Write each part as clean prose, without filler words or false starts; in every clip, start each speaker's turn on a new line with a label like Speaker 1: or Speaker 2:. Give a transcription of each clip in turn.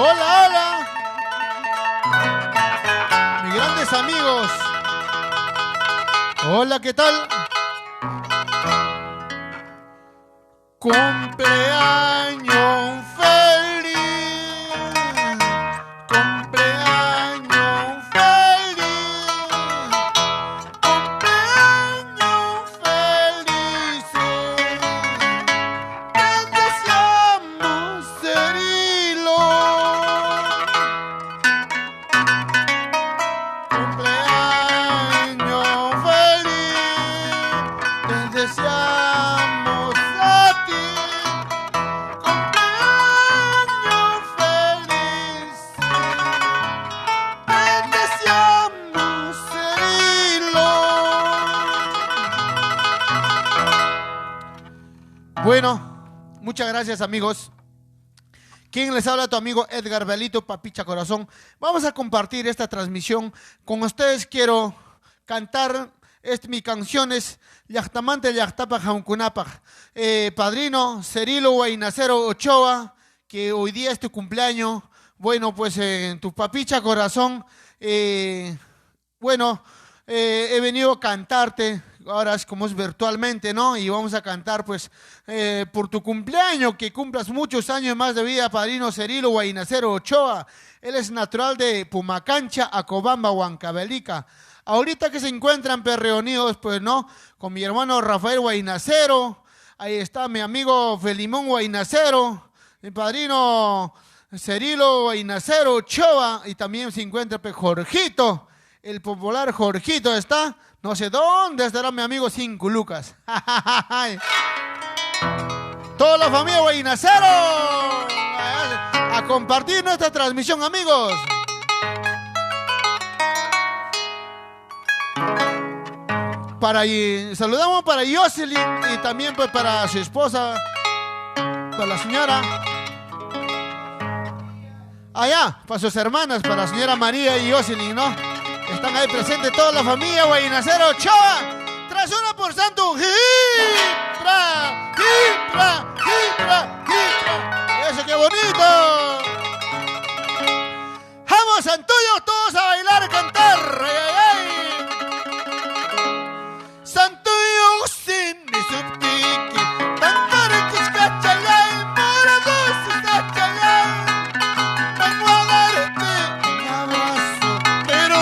Speaker 1: Hola, hola, mis grandes amigos. Hola, ¿qué tal? Cumpleaños feliz, cumpleaños feliz, cumpleaños feliz. Te deseamos, Cirilo. Cumpleaños feliz, te deseamos a ti. Cumpleaños feliz, te deseamos, Cirilo. Bueno, muchas gracias, amigos. ¿Quién les habla? Tu amigo Edgar Belito, Papicha Corazón. Vamos a compartir esta transmisión con ustedes. Quiero cantar mi canción es Yachtamante Yachtapa Jaunkunapaj. Padrino Cirilo Guaynacero Ochoa, que hoy día es tu cumpleaños. Bueno, pues en tu Papicha Corazón, bueno, he venido a cantarte. Ahora es como es virtualmente, ¿no? Y vamos a cantar, pues, por tu cumpleaños, que cumplas muchos años más de vida, padrino Cirilo Guaynacero Ochoa. Él es natural de Pumacancha, Acobamba, Huancavelica. Ahorita que se encuentran pues, reunidos, pues, ¿no? Con mi hermano Rafael Guaynacero. Ahí está mi amigo Felimón Guaynacero, mi padrino Cirilo Guaynacero Ochoa. Y también se encuentra pues, Jorgito, el popular Jorgito está. No sé dónde estará mi amigo Cinco Lucas. Toda la familia Guaynacero a compartir nuestra transmisión, amigos. Saludamos para Jocelyn y también pues, para su esposa, para la señora. Allá, para sus hermanas, para la señora María y Jocelyn, ¿no? Están ahí presentes toda la familia Guaynacero Ochoa. Tras una por santo. ¡Hipra! ¡Hipra! ¡Hipra! ¡Hipra! ¡Eso qué bonito! ¡Vamos, Santuyo! Todos a bailar, a cantar. ¡Ay, ay, ay! Santuyo sin ni subtiki. Tantarikis cachayay. Morados cachayay. Vengo a darte un abrazo. Pero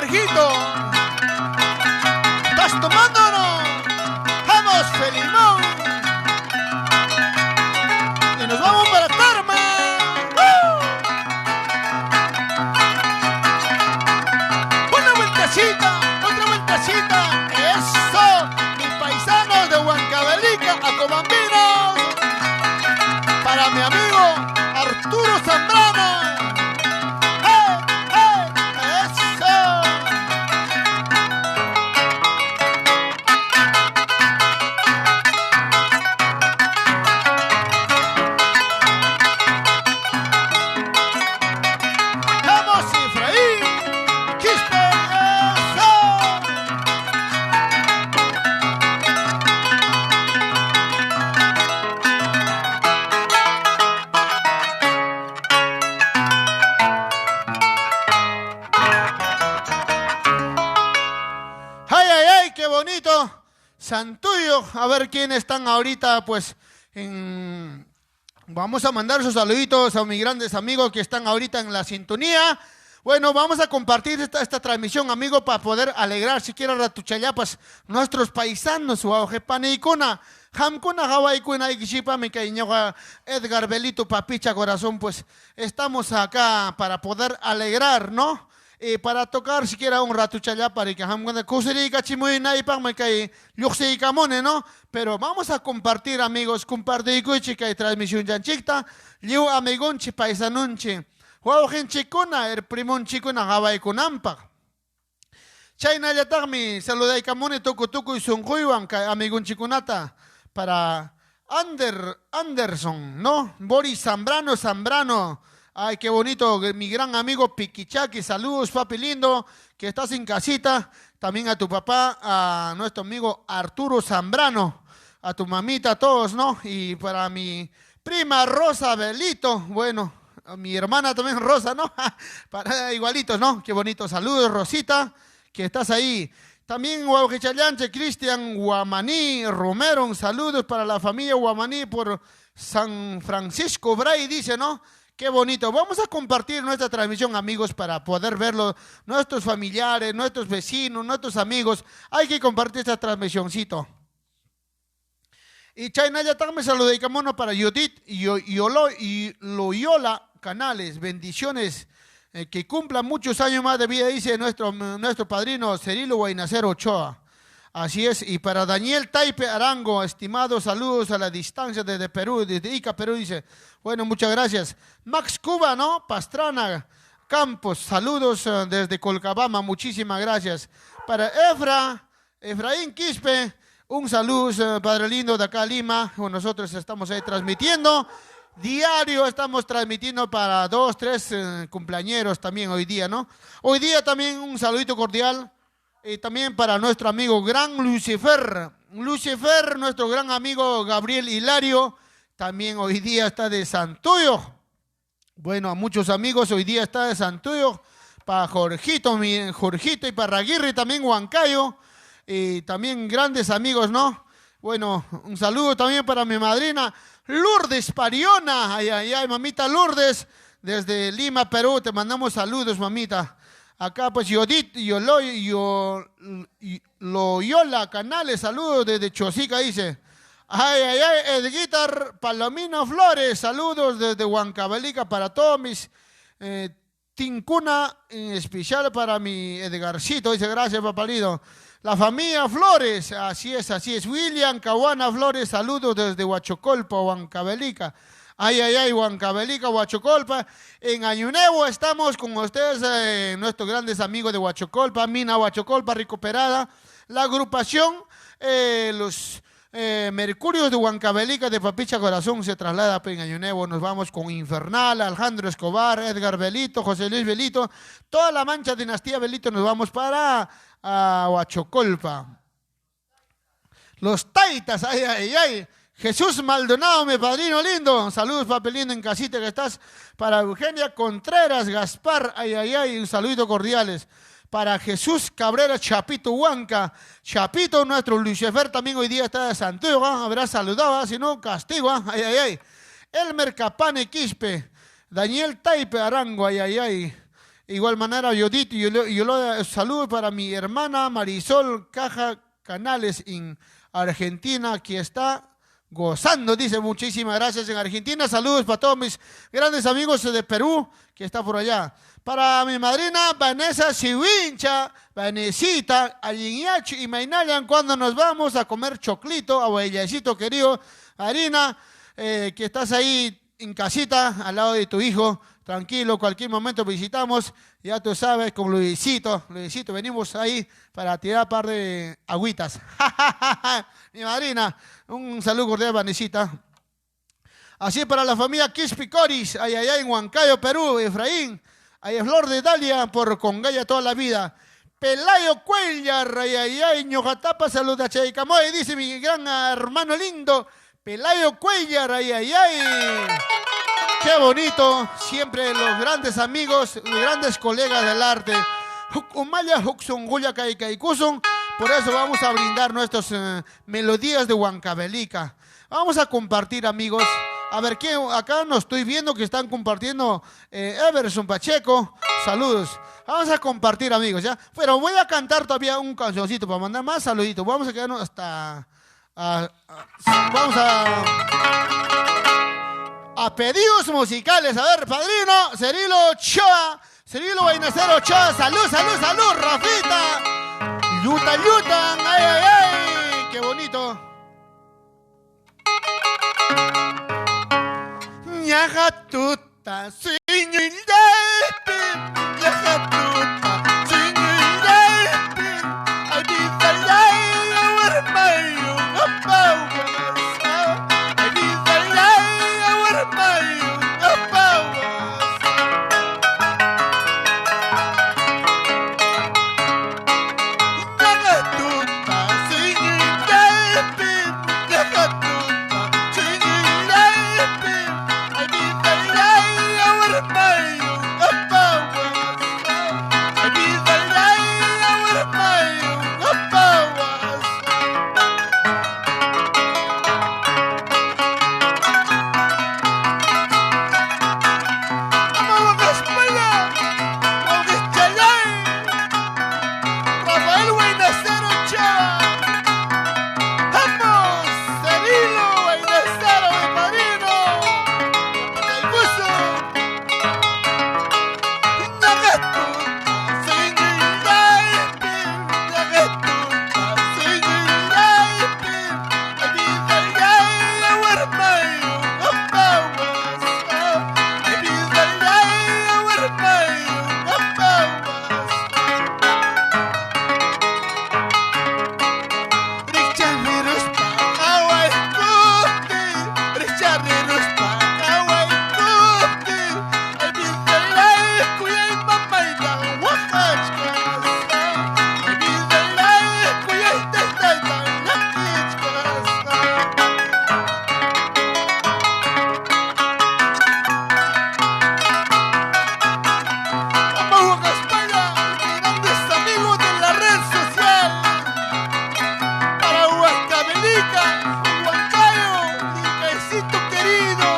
Speaker 1: Jorgito. ¿Estás tomando o no? ¡Vamos, Felimón! Y nos vamos para Tarma. Una vueltecita, otra vueltecita. ¡Eso! Mis paisanos de Huancavelica, Acobambinos. Para mi amigo Arturo Zambrano. ¡Hey, hey! ¡Eso! ¡Vamos, Efraín! ¡Quispe! ¡Eso! ¡Ay, ay, ay! ¡Qué bonito! Santuyo, a ver quiénes están ahorita, pues, vamos a mandar sus saluditos a mis grandes amigos que están ahorita en la sintonía. Bueno, vamos a compartir esta transmisión, amigo, para poder alegrar siquiera ratuchayapas nuestros paisanos, Huaujepanaicuna, Hamcuna, Hawaikuna, Ikishipa, Mikaiñoga, Edgar Belito, Papicha Corazón, pues estamos acá para poder alegrar, ¿no? Para tocar siquiera un rato para que hamgana kusirika chimuy naipang may kay yukseikamone, ¿no? Pero vamos a compartir, amigos, compartir kay transmisión janchikta, liu amigonchi paisanunchi, huawjin chikuna, primon chikuna hawai kunampak. Chayna yatakmi saludaikamone tuku y sunjuiwan kay amigon chikunata para Anderson, ¿no? Boris Zambrano. Ay, qué bonito, mi gran amigo Piquichaki, saludos, papi lindo, que estás en casita. También a tu papá, a nuestro amigo Arturo Zambrano, a tu mamita, a todos, ¿no? Y para mi prima Rosa Belito, bueno, a mi hermana también Rosa, ¿no? Para igualitos, ¿no? Qué bonito, saludos, Rosita, que estás ahí. También Huauquichallanche, Cristian Guamaní, Romero, saludos para la familia Guamaní por San Francisco Bray, dice, ¿no? Qué bonito. Vamos a compartir nuestra transmisión, amigos, para poder verlo. Nuestros familiares, nuestros vecinos, nuestros amigos. Hay que compartir esta transmisioncito. Y Chaynaya también saludamos para Judith y Loyola Canales. Bendiciones. Que cumplan muchos años más de vida, dice nuestro padrino Cirilo Guainacero Ochoa. Así es, y para Daniel Taipe Arango, estimados saludos a la distancia desde Perú, desde Ica, Perú, dice, bueno, muchas gracias. Max Cuba, ¿no? Pastrana Campos, saludos desde Colcabamba, muchísimas gracias. Para Efraín Quispe, un saludo, padre lindo, de acá a Lima, nosotros estamos ahí transmitiendo, diario estamos transmitiendo para 2, 3 cumpleañeros también hoy día, ¿no? Hoy día también un saludito cordial. Y también para nuestro amigo gran Lucifer, nuestro gran amigo Gabriel Hilario, también hoy día está de Santuyo. Bueno, a muchos amigos hoy día está de Santuyo, para Jorgito y para Aguirre también Huancayo, y también grandes amigos, ¿no? Bueno, un saludo también para mi madrina Lourdes Pariona, ay, ay, ay, mamita Lourdes, desde Lima, Perú, te mandamos saludos, mamita. Acá pues Loyola Canales, saludos desde Chosica, dice. Ay, ay, ay, Edguitar Palomino Flores, saludos desde Huancavelica para todos mis Tincuna, en especial para mi Edgarcito, dice, gracias, papalido. La familia Flores, así es. William Caguana Flores, saludos desde Huachocolpa, Huancavelica. Ay, ay, ay, Huancavelica, Huachocolpa. En Año Nuevo estamos con ustedes, nuestros grandes amigos de Huachocolpa, Mina Huachocolpa recuperada. La agrupación, los Mercurios de Huancavelica de Papicha Corazón se traslada en Año Nuevo. Nos vamos con Infernal, Alejandro Escobar, Edgar Belito, José Luis Belito. Toda la mancha dinastía Belito nos vamos para Huachocolpa. Los Taitas, ay, ay, ay. Jesús Maldonado, mi padrino lindo. Saludos, papi lindo, en casita que estás. Para Eugenia Contreras, Gaspar, ay, ay, ay, un saludito cordiales. Para Jesús Cabrera, Chapito Huanca. Chapito, nuestro Lucifer también hoy día está de Santiago. Habrá saludado, si no, castigo. Ay, ay, ay. Elmer Capane Quispe. Daniel Taipe Arango, ay, ay, ay. Igual manera, Yodito, yo lo saludo para mi hermana Marisol Caja Canales en Argentina, que está gozando, dice, muchísimas gracias en Argentina. Saludos para todos mis grandes amigos de Perú, que está por allá. Para mi madrina Vanessa Siwincha, Vanesita, Alinyacho y Mainayan, cuando nos vamos a comer choclito, abuelecito querido, Harina, que estás ahí en casita, al lado de tu hijo, tranquilo, cualquier momento visitamos, ya tú sabes, con Luisito, venimos ahí para tirar un par de agüitas. Mi madrina, un saludo cordial, Vanesita. Así para la familia Quispicoris, allá en Huancayo, Perú, Efraín, allá Flor de Dalia, por Congaya toda la vida. Pelayo Cuellar, allá en Ñojatapa, saluda a Chaycamoy, dice mi gran hermano lindo, Pelayo Cuellar, allá. Qué bonito, siempre los grandes amigos, los grandes colegas del arte. Humaya, Huxunguya, Kaikaikusung. Por eso vamos a brindar nuestras melodías de Huancavelica. Vamos a compartir, amigos. A ver, ¿quién? Acá no estoy viendo que están compartiendo Everson Pacheco. Saludos. Vamos a compartir, amigos, ¿ya? Pero voy a cantar todavía un cancioncito para mandar más saluditos. Vamos a quedarnos hasta... vamos a pedidos musicales. A ver, padrino, Cirilo Ochoa, Cirilo Vainacero Ochoa, salud, salud, salud, Rafita. Yuta, yuta, ay, ay, ay, qué bonito. Ñajatuta, siñuilepi, ñajatuta, siñuilepi, abizalay, awarmayo, apawas, abizalay, awarmayo, apawas. Ñajatuta, siñuilepi, ñajatuta, siñuilepi, abizalay, awarmayo, apawas, abizalay, awarmayo, apawas. Vamos a España, vamos a Chalay, Rafael Vainacero Ochoa. Vamos, Cirilo Vainacero, mi padrino. El gusto. Ñajatuta, siñuilepi, ñajatuta, siñuilepi, abizalay, awarmayo, apawas, abizalay, awarmayo, apawas. Richarriros pa Hawaii Kuti, Richarriros pa Hawaii Kuti, abizalay, kuyay mamayta, Oaxaca, abizalay, kuyay tatayta, Naquichcas. Vamos a España, grandes amigos de la red social. Para Huancavelica, Huancayo, Lincaycito querido.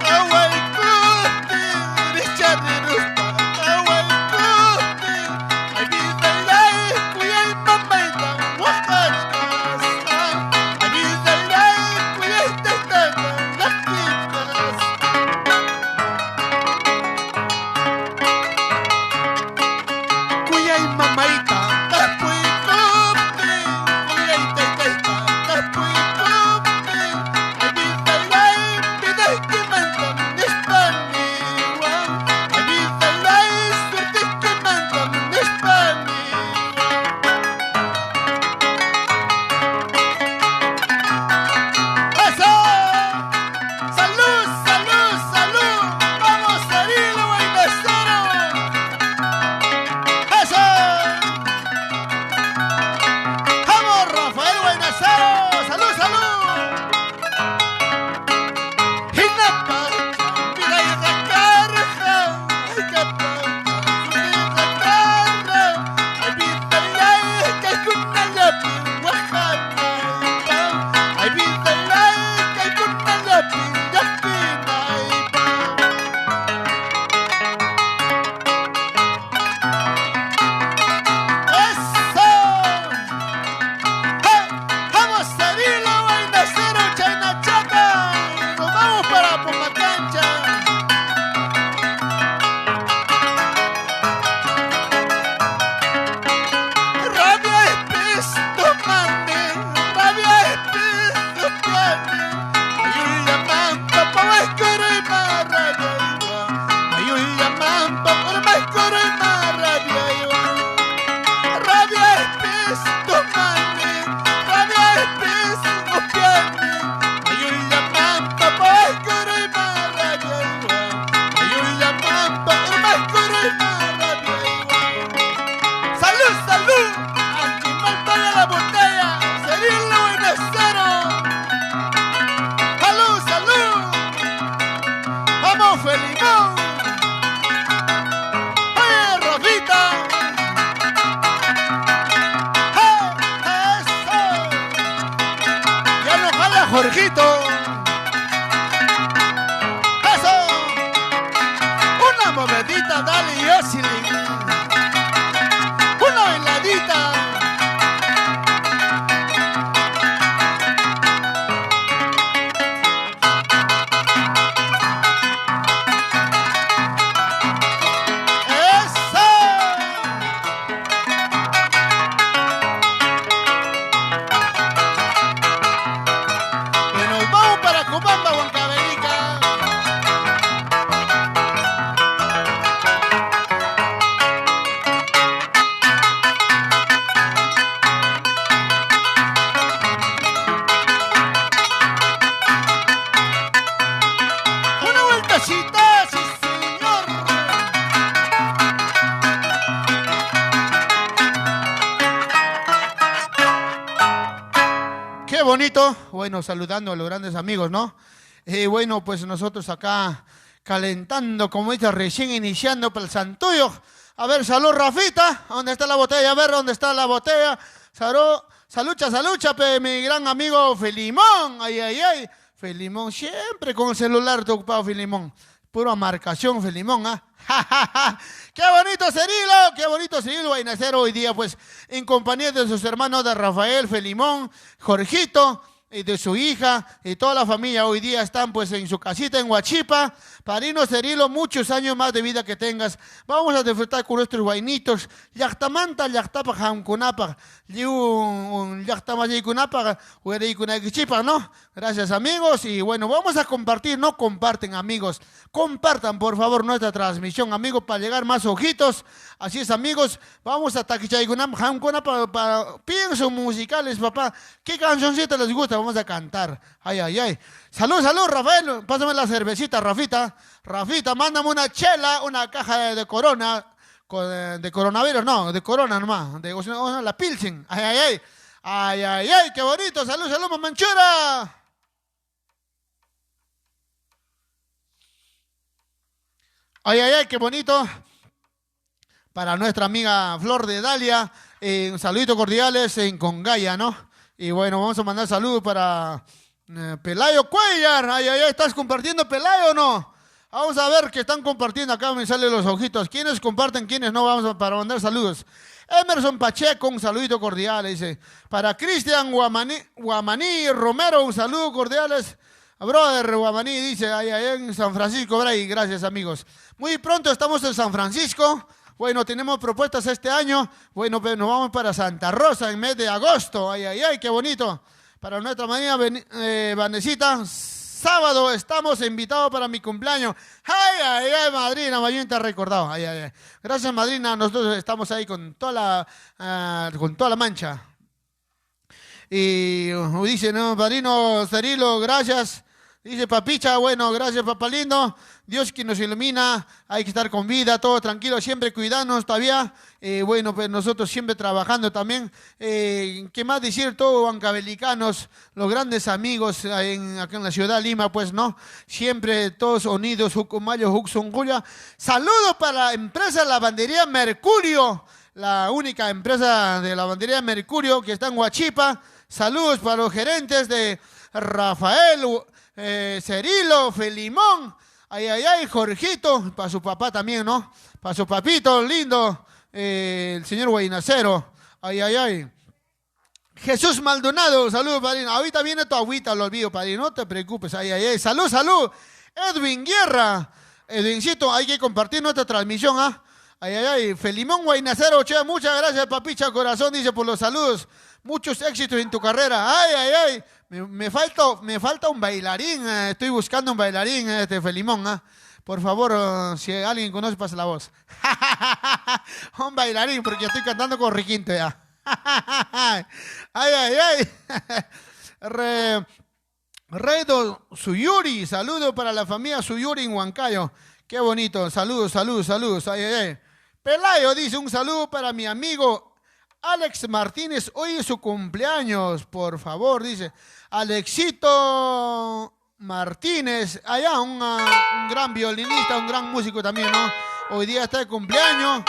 Speaker 1: Hawaii Kuti, Richarriros pa Hawaii Kuti, abizalay, kuyay mamayta, Oaxaca, abizalay, kuyay tatayta, Naquichcas. Kuyay mamayta, tapuy kupti, kuyay tatayta, tapuy kupti, abizalay, piday kimantam, nispaniwan, abizalay, suerte kimantam, nispaniwan. ¡Eso! ¡Salud, salud, salud! ¡Vamos, Cirilo Vainacero! ¡Eso! ¡Vamos, Rafael Vainacero! ¡Salud, salud! Hinapacha, Felimón. ¡Oye, Rafita! ¡Eso! Ya no jala Jorgito. ¡Eso! Una movedita, dale, Yoselin. Una bailadita. Qué bonito, bueno, saludando a los grandes amigos, ¿no? Bueno, pues nosotros acá calentando, como dice, recién iniciando para el Santuyo. A ver, salud, Rafita, ¿dónde está la botella? A ver, ¿dónde está la botella? Salucha, mi gran amigo Felimón. Ay, ay, ay. Felimón, siempre con el celular te ocupado, Felimón. Pura marcación, Felimón, ¿ah? ¡Qué bonito Cirilo Guainacero hoy día, pues, en compañía de sus hermanos de Rafael, Felimón, Jorgito, y de su hija, y toda la familia hoy día están, pues, en su casita en Huachipa. Padrino Cirilo, muchos años más de vida que tengas. Vamos a disfrutar con nuestros guainitos. Yachtamanta, yachtapa, jamkunapa, yachtamayikunapa, huereikunaikichipa, ¿no? Gracias, amigos. Y bueno, vamos a compartir, no comparten, amigos. Compartan, por favor, nuestra transmisión, amigos, para llegar más ojitos. Así es, amigos. Vamos a taquichaikunapa, jamkunapa, para piensos musicales, papá. ¿Qué cancioncita les gusta? Vamos a cantar. Ay, ay, ay. Salud, Rafael. Pásame la cervecita, Rafita. Rafita, mándame una chela, una caja de corona. De coronavirus, no, de corona nomás. De la Pilsen. Ay, ay, ay. Ay, ay, ay, qué bonito. Salud, mamanchura. Ay, ay, ay, qué bonito. Para nuestra amiga Flor de Dalia. Un saludito cordiales en Congaya, ¿no? Y bueno, vamos a mandar saludos para Pelayo Cuellar. Ay, ay, ay, ¿estás compartiendo, Pelayo, o no? Vamos a ver que están compartiendo. Acá me salen los ojitos. ¿Quiénes comparten, quiénes no? Vamos para mandar saludos. Emerson Pacheco, un saludito cordial, dice. Para Cristian Guamaní Romero, un saludo cordiales. Brother Guamaní, dice, allá en San Francisco, Bray. Gracias, amigos. Muy pronto estamos en San Francisco. Bueno, tenemos propuestas este año. Bueno, pues nos vamos para Santa Rosa en mes de agosto. Ay, ay, ay, qué bonito. Para nuestra madrina Vanesita, sábado estamos invitados para mi cumpleaños. Ay, ay, ay, madrina, más bien te ha recordado. Ay, ay, ay. Gracias, madrina. Nosotros estamos ahí con toda la mancha. Y dice, no, padrino Cirilo, gracias. Dice Papicha, bueno, gracias, papá lindo. Dios que nos ilumina, hay que estar con vida, todo tranquilo, siempre cuidarnos todavía. Bueno, pues nosotros siempre trabajando también. ¿Qué más decir? Todos bancabelicanos, los grandes amigos acá en la ciudad de Lima, pues, ¿no? Siempre todos unidos, Hucumayo, Huxunguya. Saludos para la empresa Lavandería Mercurio, la única empresa de lavandería Mercurio que está en Huachipa. Saludos para los gerentes de Rafael, Cirilo, Felimón, ay, ay, ay, Jorgito, para su papá también, ¿no? Para su papito lindo, el señor Guainacero, ay, ay, ay. Jesús Maldonado, saludos, padrino. Ahorita viene tu agüita, lo olvido, padrino, no te preocupes, ay, ay, ay. Salud. Edwin Guerra, Edwincito, hay que compartir nuestra transmisión, ¿ah? Ay, ay, ay. Felimón Guainacero, che, muchas gracias, papicha, corazón, dice, por los saludos. Muchos éxitos en tu carrera. Ay, ay, ay. Me falta un bailarín. Estoy buscando un bailarín, Felimón. Por favor, si alguien conoce, pasa la voz. Un bailarín, porque estoy cantando con Riquinto ya. Ay, ay, ay. Redo Suyuri, saludo para la familia Suyuri en Huancayo. Qué bonito. Saludos. Ay, ay, ay. Pelayo dice, un saludo para mi amigo Alex Martínez, hoy es su cumpleaños, por favor, dice. Alexito, Martínez, allá un gran violinista, un gran músico también, ¿no? Hoy día está de cumpleaños.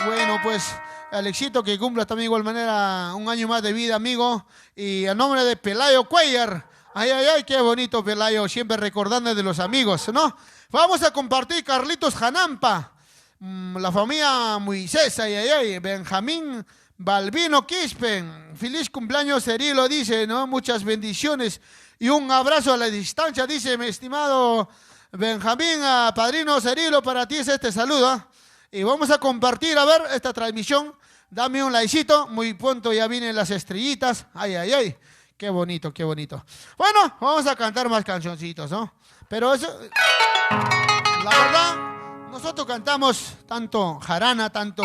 Speaker 1: Bueno, pues Alexito que cumpla también de igual manera un año más de vida, amigo. Y a nombre de Pelayo Cuellar, ay, ay, ay, qué bonito Pelayo, siempre recordando de los amigos, ¿no? Vamos a compartir Carlitos Janampa, la familia Moisés, ay, ay, ay, Benjamín Balbino Quispen, feliz cumpleaños Cirilo, dice, ¿no? Muchas bendiciones y un abrazo a la distancia, dice mi estimado Benjamín, a padrino Cirilo, para ti es este saludo, ¿eh? Y vamos a compartir, a ver, esta transmisión, dame un likecito, muy pronto ya vienen las estrellitas, ay, ay, ay, qué bonito, qué bonito. Bueno, vamos a cantar más cancioncitos, ¿no? Pero eso, la verdad, nosotros cantamos tanto jarana, tanto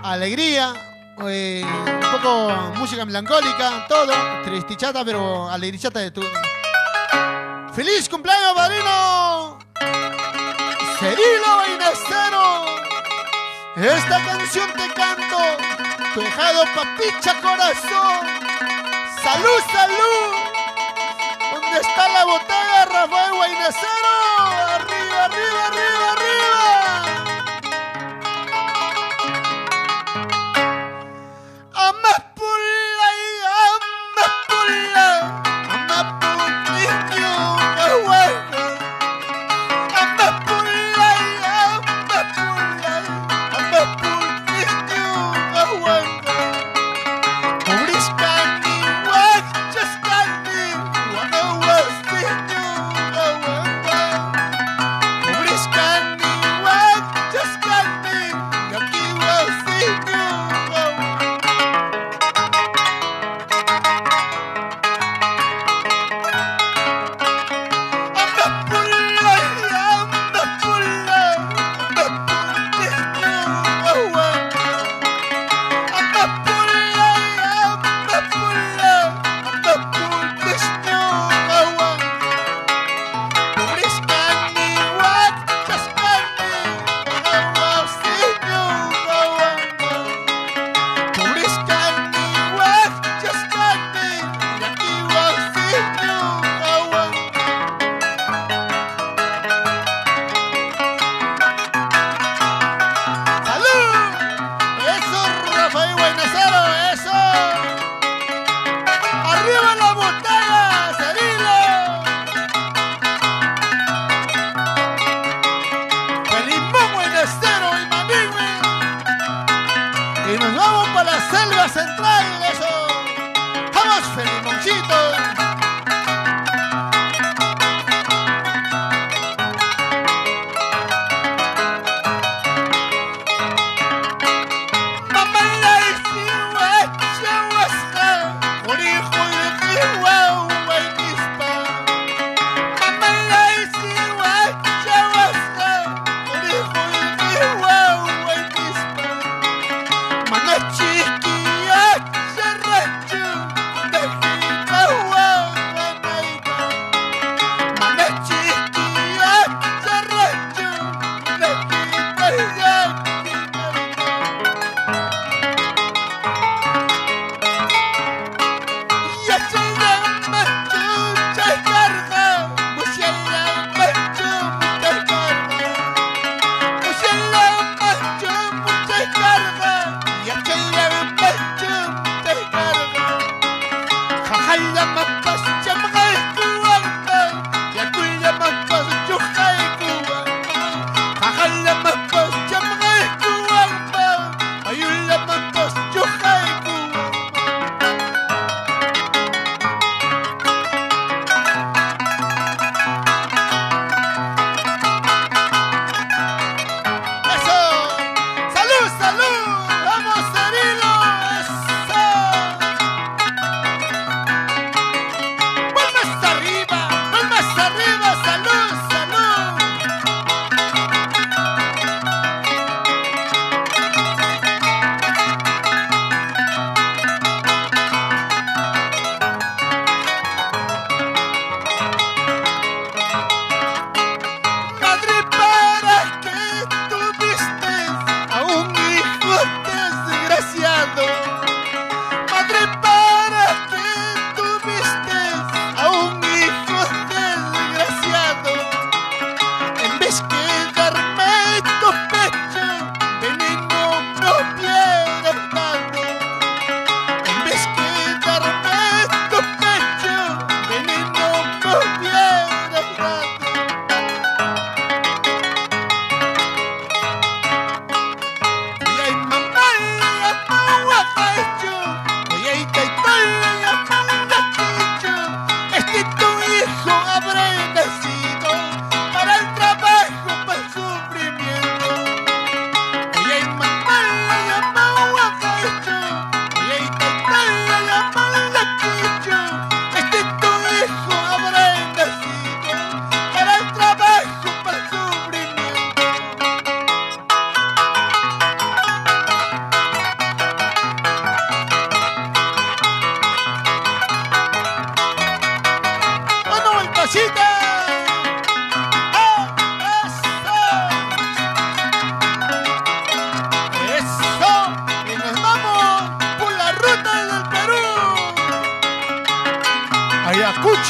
Speaker 1: alegría, un poco música melancólica, todo, tristichata, pero alegrichata de tu... ¡Feliz cumpleaños, padrino! Cirilo Inestero, esta canción te canto, tu dejado papicha corazón. ¡Salud, salud! ¿Dónde está la botella, Rafael Guainacero? ¡Arriba, arriba, arriba, arriba! Amapulay, amapulay, amapulniño, ahueca. Amapulay, amapulay, amapulniño, ahueca. Publiskani, wachaskani, wanawasniño, ahueca.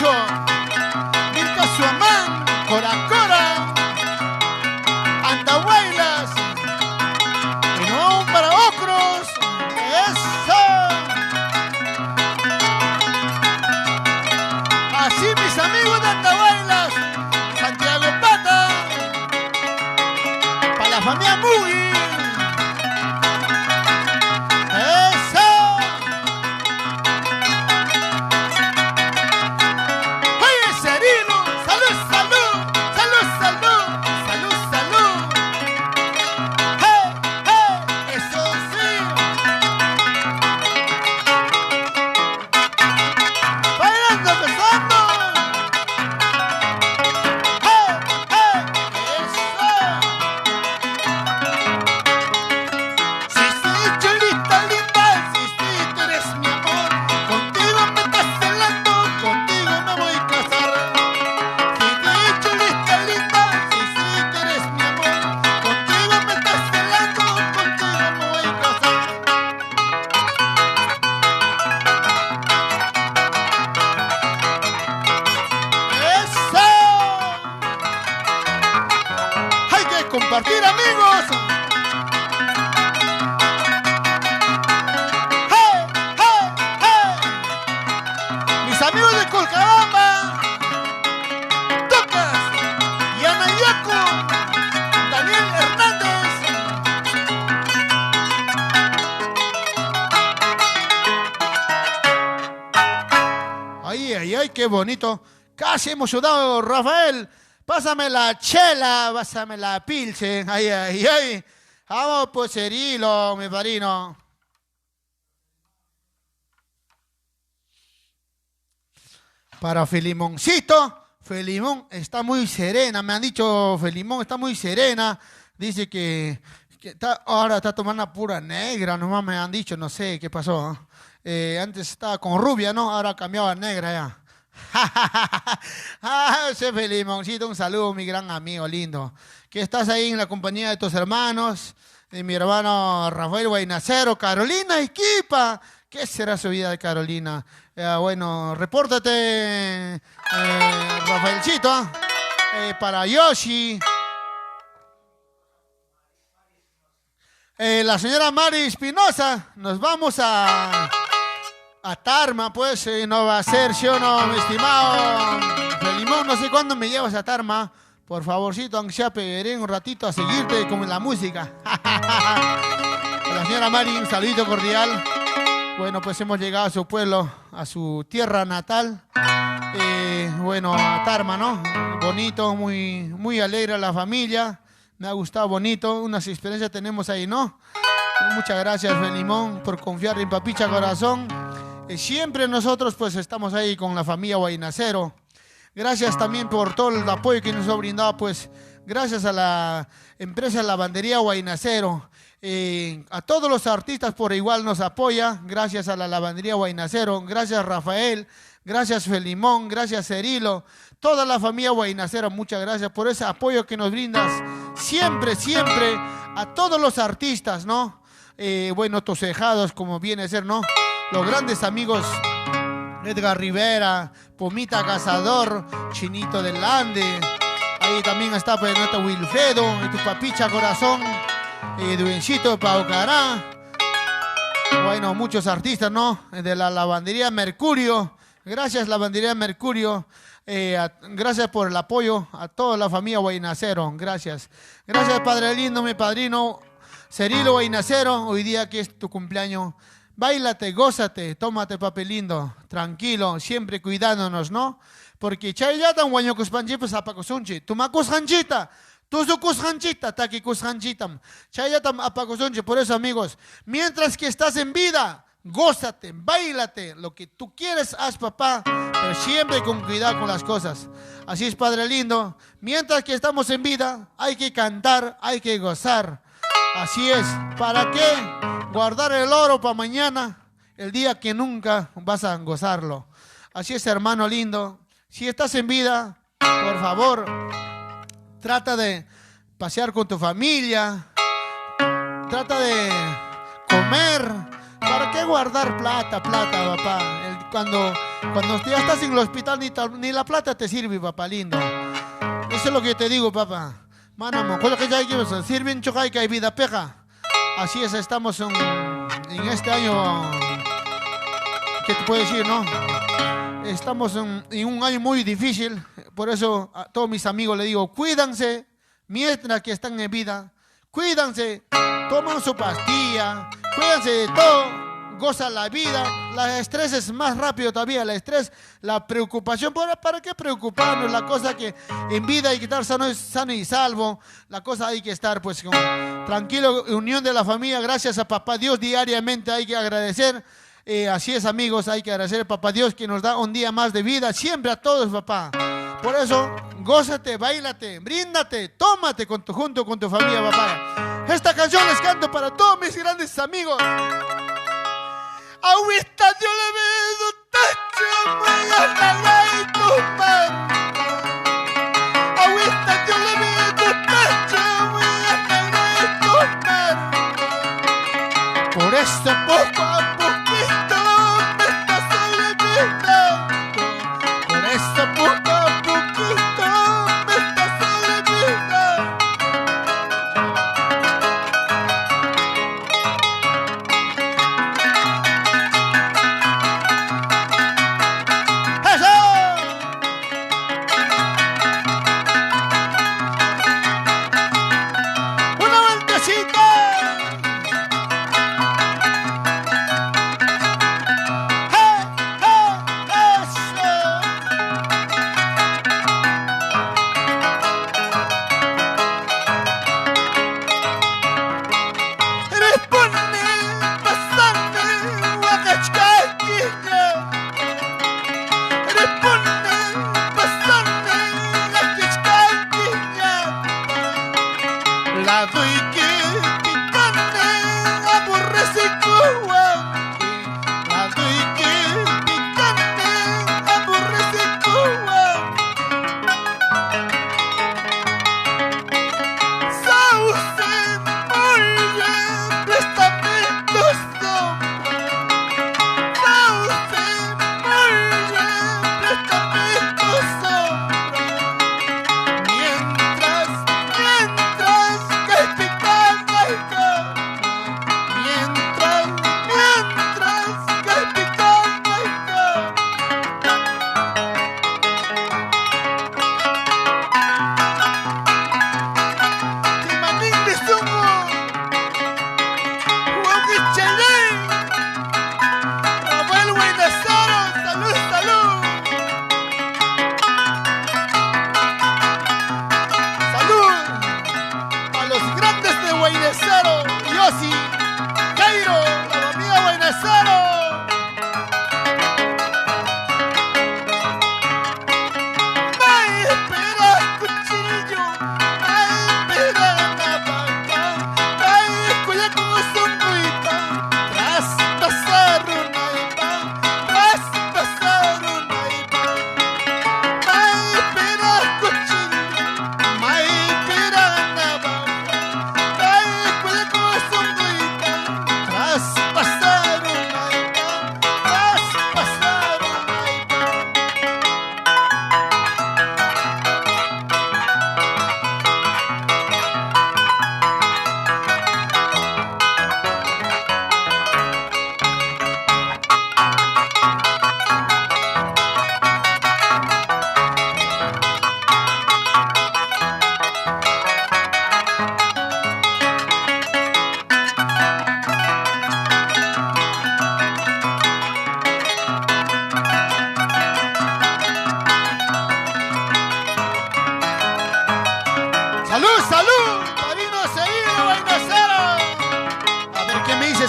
Speaker 1: Lucho, Milka Suamán, Cora Cora, Andahuaylas, y no aún para Ocros. ¡Eso! Así mis amigos de Andahuaylas, Santiago Pata, para la familia Mugi. Compartir, amigos. ¡Hey, hey, hey! Mis amigos de Colcabamba, Tocas, Yanayaco, Daniel Hernández. Ay, ay, ay, qué bonito. Casi emocionado, Rafael. Pásame la chela, pásame la pilsen. Ay, ay, ay. Vamos, pues, Cirilo, mi padrino. Para Felimoncito. Felimón está muy serena. Me han dicho, Felimón está muy serena. Dice que ahora está tomando pura negra. Nomás me han dicho, no sé qué pasó. Antes estaba con rubia, ¿no? Ahora cambiaba a negra ya. Ese Felimoncito, un saludo, mi gran amigo lindo, que estás ahí en la compañía de tus hermanos, de mi hermano Rafael Guaynacero, Carolina Equipa. ¿Qué será su vida de Carolina? Bueno, repórtate, Rafaelcito, para Yoshi, la señora Mari Espinosa. Nos vamos a Tarma, pues, no va a ser, ¿sí o no, mi estimado Felimón? No sé cuándo me llevas a Tarma. Por favorcito, aunque sea, pediré un ratito a seguirte con la música. La señora Mari, un saludito cordial. Bueno, pues hemos llegado a su pueblo, a su tierra natal. Bueno, a Tarma, ¿no? Bonito, muy, muy alegre la familia. Me ha gustado, bonito. Unas experiencias tenemos ahí, ¿no? Muchas gracias, Felimón, por confiar en Papicha Corazón. Siempre nosotros pues estamos ahí con la familia Guaynacero. Gracias también por todo el apoyo que nos ha brindado, pues gracias a la empresa Lavandería Guaynacero. A todos los artistas por igual nos apoya. Gracias a la Lavandería Guaynacero. Gracias, Rafael. Gracias, Felimón. Gracias, Cirilo. Toda la familia Guaynacero, muchas gracias por ese apoyo que nos brindas siempre, siempre a todos los artistas, ¿no? Bueno, tosejados, como viene a ser, ¿no? Los grandes amigos Edgar Rivera, Pomita Cazador, Chinito del Ande. Ahí también está pues nuestro Wilfredo, y tu Papicha Corazón, Duencito de Paucará. Bueno, muchos artistas, ¿no? De la Lavandería Mercurio. Gracias, Lavandería Mercurio. Gracias por el apoyo a toda la familia Guaynacero. Gracias. Gracias, Padre lindo, mi padrino Cirilo Guaynacero. Hoy día que es tu cumpleaños. Báilate, gózate, tómate papel lindo, tranquilo, siempre cuidándonos, ¿no? Porque chayatan guaño cuspanchi pues apacosunchi, tumacus hanchita, tuzucus hanchita, taquicus hanchitam, chayatan apacosunchi. Por eso, amigos, mientras que estás en vida, gózate, báilate, lo que tú quieres haz, papá, pero siempre con cuidado con las cosas. Así es, Padre lindo, mientras que estamos en vida, hay que cantar, hay que gozar. Así es, ¿para qué guardar el oro para mañana, el día que nunca vas a gozarlo? Así es, hermano lindo, si estás en vida, por favor, trata de pasear con tu familia, trata de comer. ¿Para qué guardar plata, papá? cuando ya estás en el hospital ni la plata te sirve, papá lindo. Eso es lo que te digo, papá. Manamo, con lo que ya hay que sirven chocay que hay vida peja. Así es, estamos en este año, ¿qué te puedo decir, no? Estamos en un año muy difícil, por eso a todos mis amigos les digo, cuídense mientras que están en vida, cuídense, toman su pastilla, cuídense de todo. Goza la vida, el estrés es más rápido todavía, el estrés, la preocupación, ¿para qué preocuparnos? La cosa que en vida hay que estar sano y salvo, la cosa hay que estar pues tranquilo, unión de la familia, gracias a papá Dios diariamente hay que agradecer, así es amigos, hay que agradecer a papá Dios que nos da un día más de vida, siempre a todos papá, por eso gózate, bailate, bríndate, tómate junto con tu familia papá. Esta canción les canto para todos mis grandes amigos. Ahorita yo le veo tacho muy a y tu mano. Ahorita yo le veo tacho muy a y tu mano. Por eso poco a poquito me estás olvidando. Por eso poco a poquito me estás olvidando.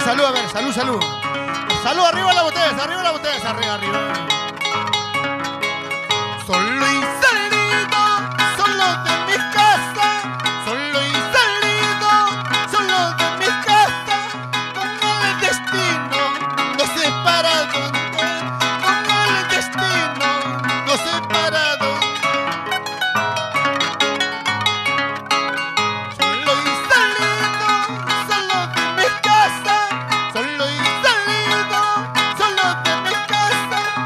Speaker 1: Salud, a ver, salud, salud. Salud, arriba la botella, arriba. Solo y salido, solo de mi casa. Solo y salido, solo de mi casa. Con el destino, no sé para dónde. Con el destino, no sé para dónde. Solo y salido, solo de mi casa. Solo y salido, solo de mi casa.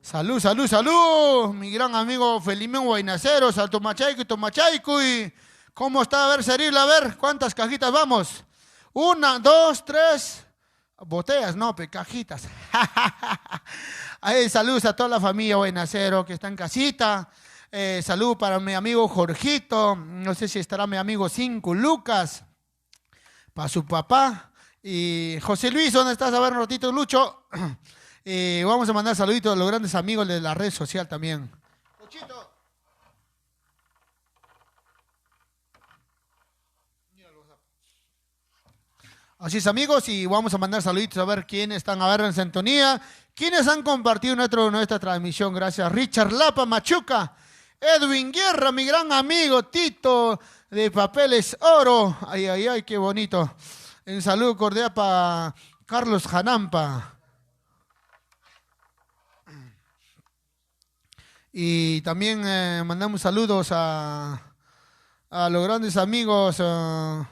Speaker 1: Salud, salud, salud, mi gran amigo Felimén Guainacero, Salto Machaico y Tomachaico. Y ¿cómo está? A ver, Ceril, a ver, ¿cuántas cajitas vamos? 1, 2, 3, botellas, no, cajitas. Saludos a toda la familia Guainacero que está en casita. Salud para mi amigo Jorgito, no sé si estará mi amigo 5 Lucas, para su papá. Y José Luis, ¿dónde estás? A ver, un ratito, Lucho. Vamos a mandar saluditos a los grandes amigos de la red social también. Luchito. Así es, amigos, y vamos a mandar saluditos a ver quiénes están a ver en sintonía, quiénes han compartido nuestra transmisión. Gracias, Richard Lapa Machuca, Edwin Guerra, mi gran amigo Tito de Papeles Oro. Ay, ay, ay, qué bonito. Un saludo cordial para Carlos Janampa. Y también mandamos saludos a los grandes amigos. Acá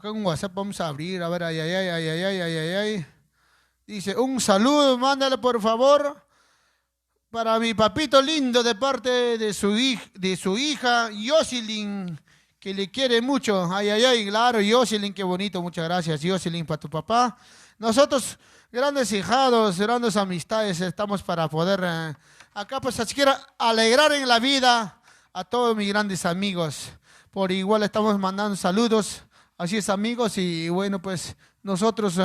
Speaker 1: en WhatsApp vamos a abrir. A ver, ay, ay, ay, ay, ay, ay, ay, ay, ay. Dice, un saludo, mándale por favor para mi papito lindo de parte de su hija Yoselin, que le quiere mucho. Ay, ay, ay, claro, Yoselin, qué bonito, muchas gracias, Yoselin, para tu papá. Nosotros, grandes hijados, grandes amistades, estamos para poder, acá pues, así quiera alegrar en la vida a todos mis grandes amigos. Por igual estamos mandando saludos, así es, amigos, y bueno, pues, nosotros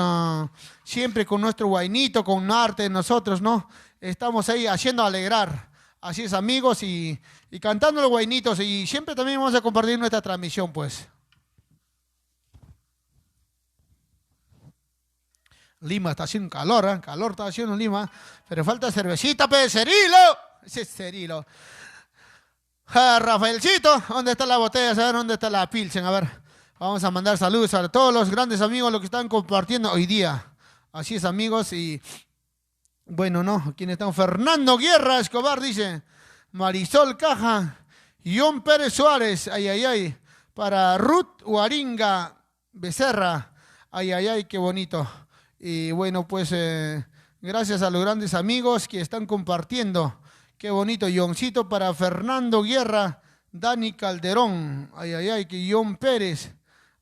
Speaker 1: siempre con nuestro guainito, con arte, nosotros, ¿no? Estamos ahí haciendo alegrar. Así es, amigos, y cantando los guainitos, y siempre también vamos a compartir nuestra transmisión, pues. Lima está haciendo calor, ¿eh? Calor está haciendo en Lima, pero falta cervecita, pues, Cerilo. Ese es Cerilo. Rafaelcito, ¿dónde está la botella? A ver, ¿dónde está la Pilsen? A ver, vamos a mandar saludos a todos los grandes amigos, los que están compartiendo hoy día. Así es, amigos, y bueno, ¿no? ¿Quiénes están? Fernando Guerra Escobar, dice. Marisol Caja. John Pérez Suárez. Ay, ay, ay. Para Ruth Huaringa Becerra. Ay, ay, ay, qué bonito. Y bueno, pues gracias a los grandes amigos que están compartiendo. Qué bonito. Johncito para Fernando Guerra. Dani Calderón. Ay, ay, ay, que John Pérez.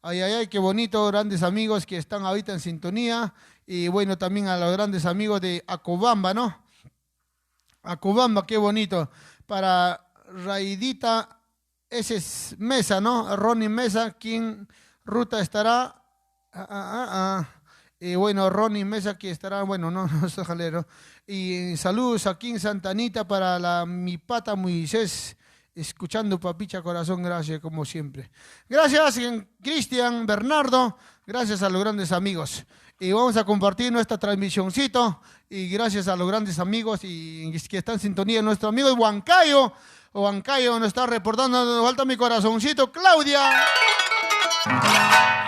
Speaker 1: Ay, ay, ay, qué bonito. Grandes amigos que están ahorita en sintonía. Y bueno, también a los grandes amigos de Acobamba, ¿no? Acobamba, qué bonito. Para Raidita, ese es Mesa, ¿no? Ronnie Mesa, ¿quién ruta estará? Y bueno, Ronnie Mesa, que estará, bueno, no es jalero. Y saludos aquí en Santa Anita para mi pata Moisés, escuchando Papicha Corazón, gracias como siempre. Gracias, Cristian, Bernardo, gracias a los grandes amigos. Y vamos a compartir nuestra transmisioncito, y gracias a los grandes amigos y que están en sintonía. Nuestro amigo Huancayo nos está reportando, nos falta mi corazoncito, Claudia. Ay,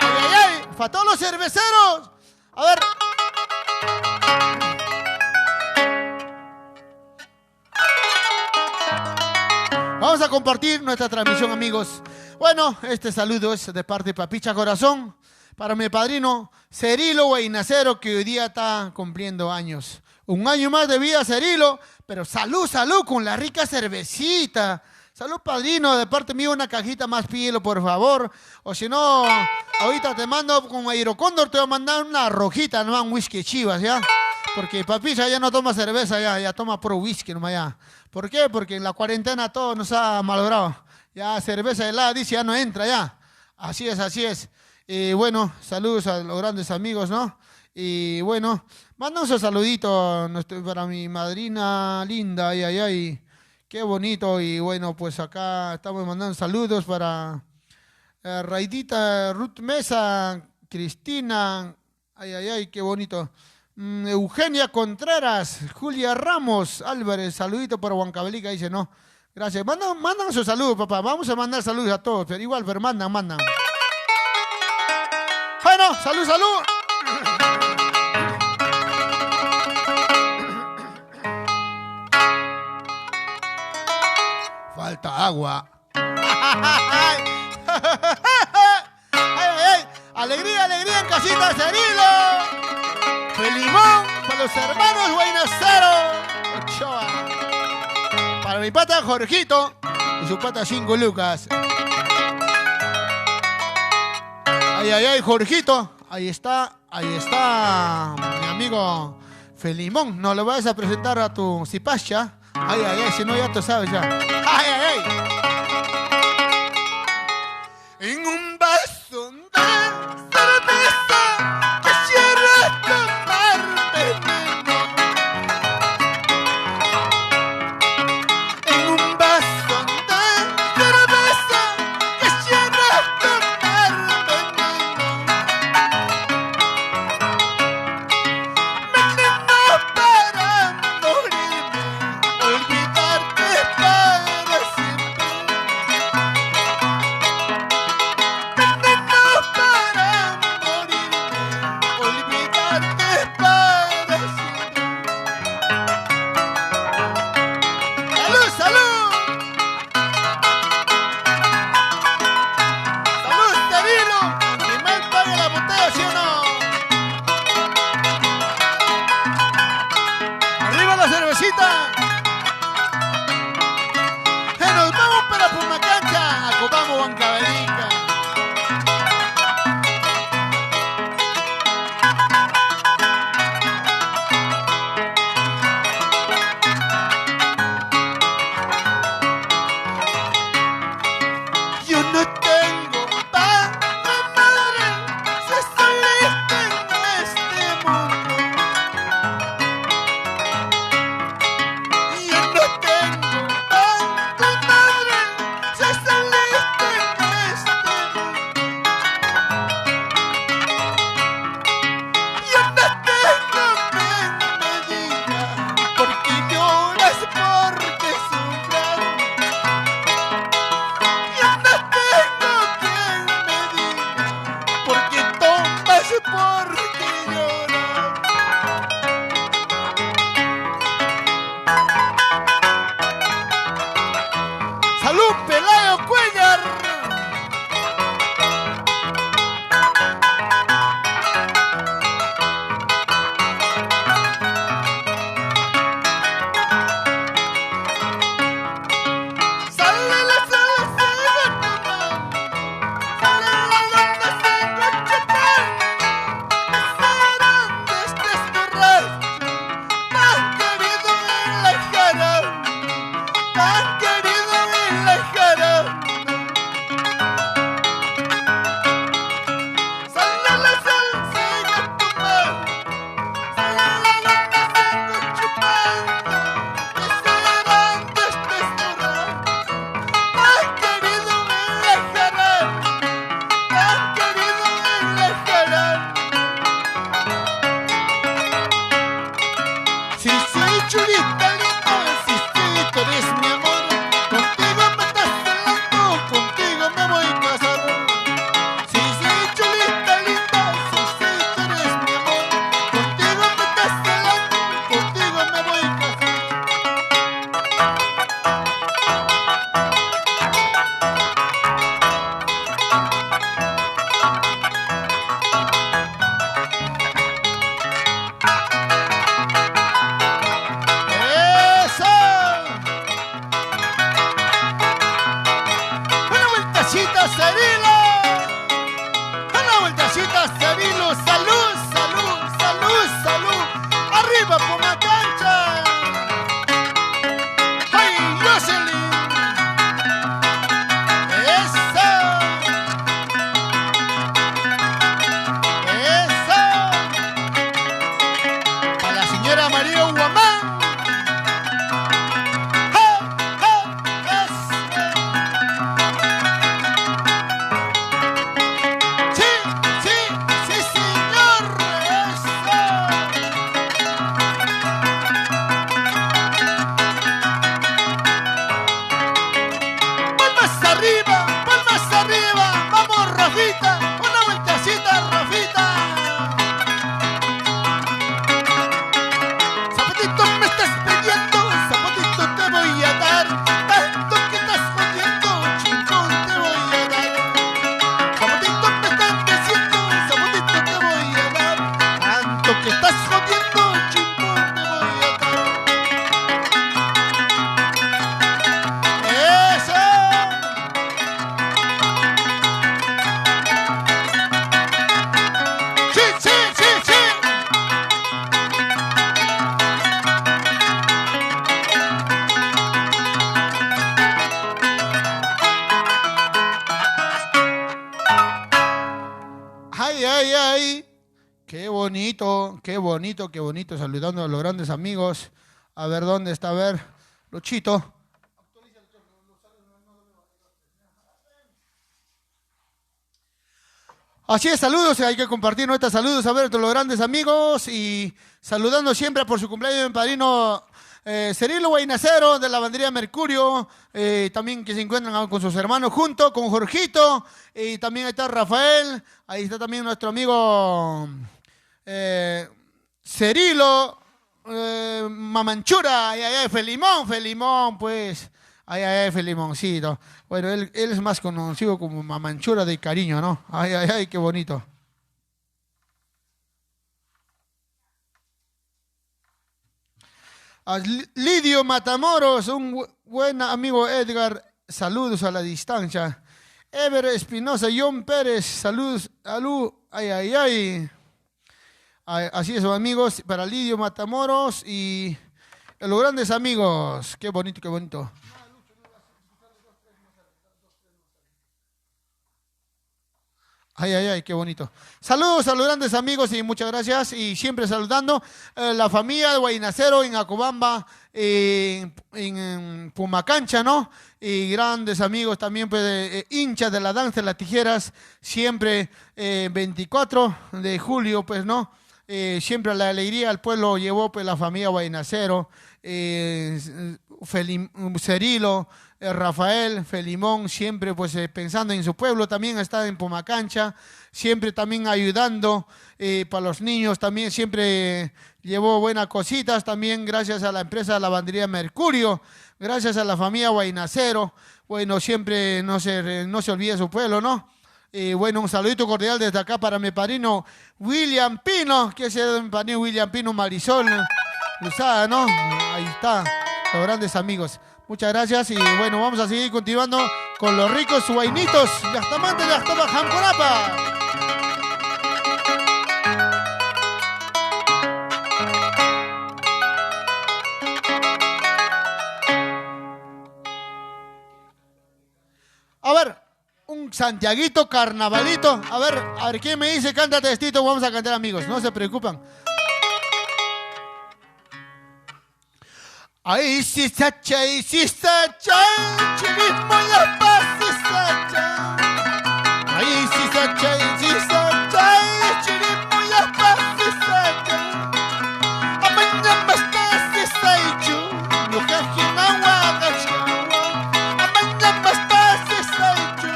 Speaker 1: ay, ay, para todos los cerveceros. A ver. Vamos a compartir nuestra transmisión, amigos. Bueno, este saludo es de parte de Papicha Corazón para mi padrino Cirilo Guainacero, que hoy día está cumpliendo años. Un año más de vida, Cirilo, pero salud, salud, con la rica cervecita. Salud, padrino, de parte mía una cajita más, pídelo, por favor. O si no, ahorita te mando con Aerocóndor, te voy a mandar una rojita, no un whisky Chivas, ¿ya? Porque papilla ya no toma cerveza, ya toma puro whisky nomás ya. ¿Por qué? Porque en la cuarentena todo nos ha malogrado. Ya cerveza helada, dice, ya no entra ya. Así es, así es. Y bueno, saludos a los grandes amigos, ¿no? Y bueno, mandamos un saludito para mi madrina linda, ay, ay, ay. Qué bonito. Y bueno, pues acá estamos mandando saludos para Raidita, Ruth Mesa, Cristina, ay, ay, ay, qué bonito. Eugenia Contreras, Julia Ramos, Álvarez, saludito para Huancavelica, dice, no. Gracias. Mandan su saludo, papá. Vamos a mandar saludos a todos, pero igual, pero mandan. Bueno, salud, salud. Falta agua. Ay, ay, ay. Alegría, alegría en casita, Cirilo. Felimón para los hermanos Guainacero Ochoa. Para mi pata Jorgito y su pata 5 Lucas. Ay, ay, ay, Jorgito. Ahí está mi amigo Felimón. No lo vas a presentar a tu cipacha. Ay, ay, ay, si no ya tú sabes ya. Ay, ay, ay. En un vaso de cerveza quisiera tomar veneno. En un vaso de cerveza quisiera tomar veneno. Veneno para morirme, olvidarte para siempre. Veneno para morirme, olvidarte para siempre. ¡Salud, salud! ¡Salud, Cirilo! ¡Que mal pague la botella, ¿sí o no? ¡Arriba la cervecita! Nos vamos para Pumacancha, a Cobamo, Huancavelica. Yo no tengo padre, madre, se solita en este mundo. Yo no tengo padre, madre, se solita en este mundo. Yo no tengo quien me diga por qué lloras, porque sufras. Yo no tengo quien me diga por qué tomas, por qué lloras. ¡Salud, Pelayo Cuellar! ¡Sale la sala, se va tomando! ¡Sale la luna, se va chupando! ¡Serán de este borracho tan querido en la jarana! ¡Tan querido en la jarana! ¡Sale la sal, se va tomando! ¡Sale la luna, se va chupando! ¡Serán de este borracho tan querido en la jarana! ¡Tan querido en la jarana! Si soy chulita lindo, si sí, tú eres mi amor. Contigo me estás celando, contigo me voy a casar. Si soy chulita linda, si sí, tú eres mi amor. Contigo me estás celando, contigo me voy a casar. bonito, qué bonito, qué bonito, saludando a los grandes amigos. A ver, ¿dónde está? A ver, Luchito. Así es, saludos, hay que compartir nuestros saludos a ver a todos los grandes amigos y saludando siempre por su cumpleaños mi padrino Cirilo Guainacero de la bandería Mercurio, también que se encuentran con sus hermanos junto, con Jorgito, y también está Rafael, ahí está también nuestro amigo Cirilo Mamanchura, ay, ay, ay, Felimón, pues, ay, ay, ay, Felimoncito. Bueno, él es más conocido como Mamanchura de cariño, ¿no? Ay, ay, ay, qué bonito. A Lidio Matamoros, un buen amigo Edgar, saludos a la distancia. Ever Espinosa, John Pérez, saludos, alú, ay, ay, ay. Así es, amigos, para Lidio Matamoros y los grandes amigos. Qué bonito, qué bonito. Ay, ay, ay, qué bonito. Saludos a los grandes amigos y muchas gracias. Y siempre saludando la familia de Guainacero en Acobamba, en Pumacancha, ¿no? Y grandes amigos también, pues, hinchas de la danza de las tijeras, siempre 24 de julio, pues, ¿no? Siempre la alegría al pueblo llevó, pues, la familia Guainacero, Cirilo, Rafael, Felimón, siempre pues pensando en su pueblo, también está en Pumacancha, siempre también ayudando para los niños, también siempre llevó buenas cositas, también gracias a la empresa Lavandería Mercurio, gracias a la familia Guainacero, bueno, siempre no se olvide su pueblo, ¿no? Bueno, un saludito cordial desde acá para mi padrino William Pino, que es mi padrino William Pino Marisol, Luzada, ¿no? Ahí está, los grandes amigos. Muchas gracias y bueno, vamos a seguir continuando con los ricos huaynitos de Astamante de Astama Jamporapa. A ver, un Santiaguito carnavalito. A ver, ¿quién me dice cántate estito? Vamos a cantar, amigos, no se preocupan. Ay, si sacha, chilismo ya pasa sacha. Ay, si sacha, chilismo ya pasa sacha. Amanya mastasi saichu, yukajina wagachkawa. Amanya mastasi saichu,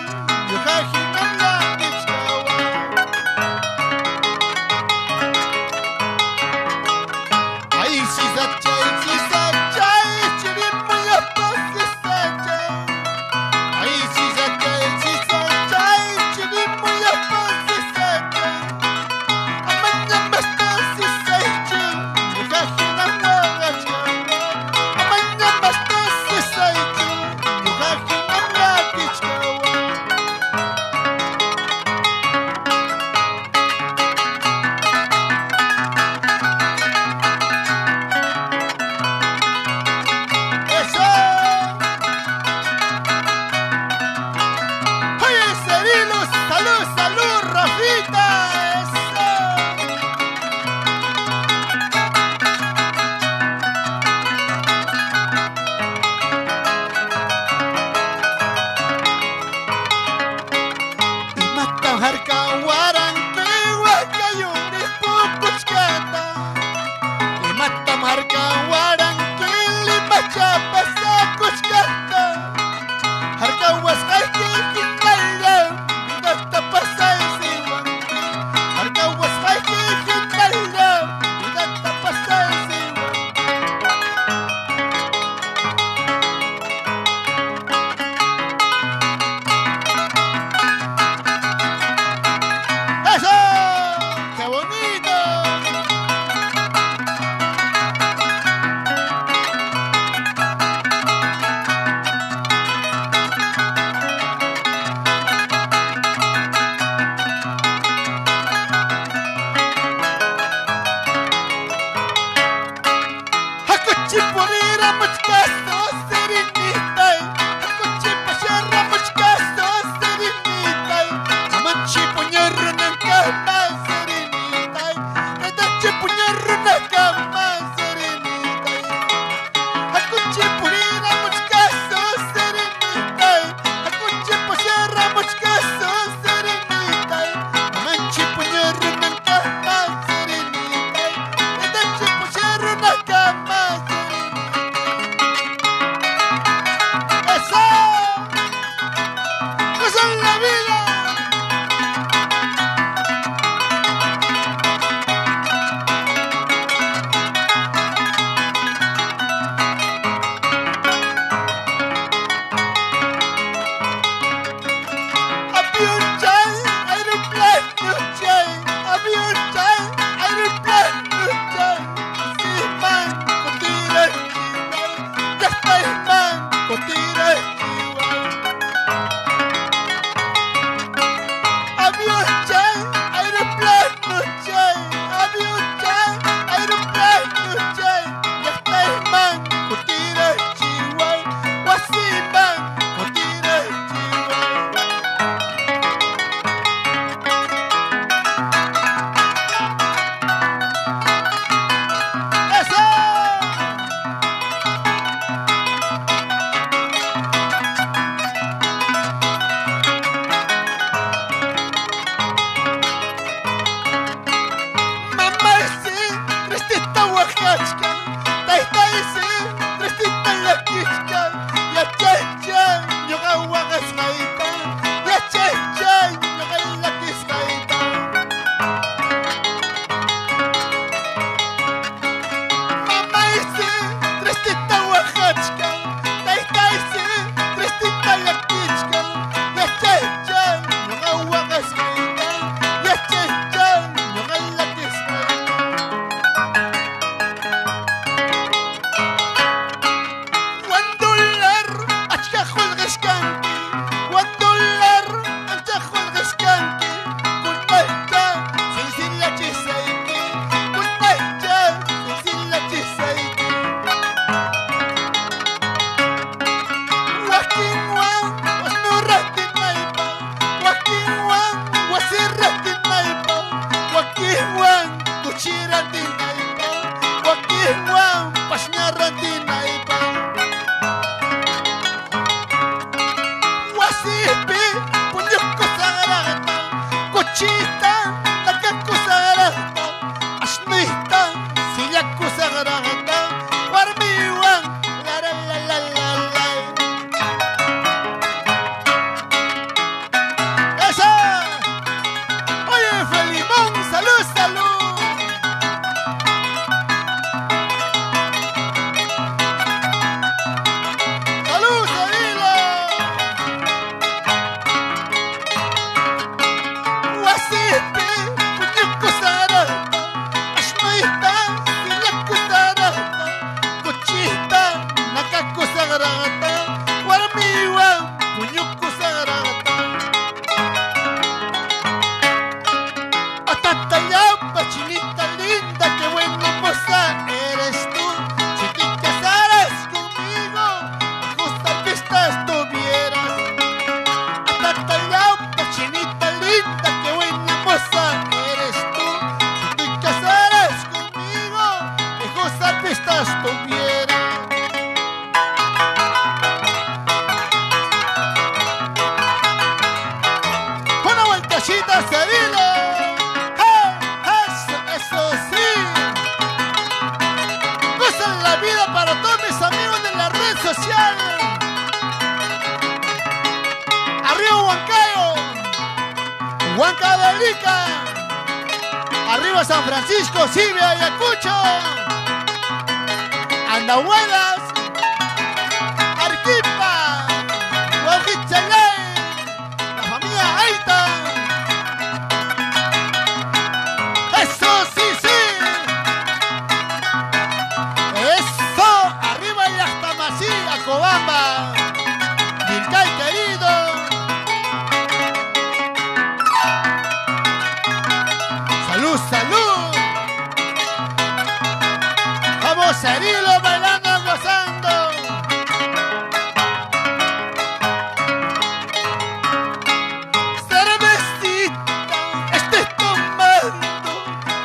Speaker 1: yukajina wagachkawa. Ay, si sacha, Asna rantina y pan. Wasipi, puñuco sagrata. Cochita, tacaco sagrata. Asnita, sillaco sagrata. Warmiwan, la la la la la la. ¡Esa! Oye, Felimón, salud, salud. ¡Salud, Cirilo! Wasipi, puñuco sagrata. Asnita, sillaco sagrata. Cochita, nacaco sagrata. Warmiwan, puñuco sagrata. Atatayapa, chinita linda, qué buena moza eres tú. Si te casaras conmigo, justas vistas tuvieras. Atatayapa, chinita linda, qué buena moza eres tú. Si te casaras conmigo, justas vistas tuvieras. Una vueltecita, Cirilo. Eso sí. Gozan la vida para todos mis amigos de la red social. Arriba Huancayo, Huancavelica. Arriba San Francisco, Silvia, Ayacucho, Andahuelas, Arequipa, Huajuchalay, la familia Aita. Eso sí, sí. Eso, arriba y hasta Masía, Cobamba, Vilcay querido. Salud, salud. Vamos, Cirilo, bailando, gozando. Cervecita, estoy tomando,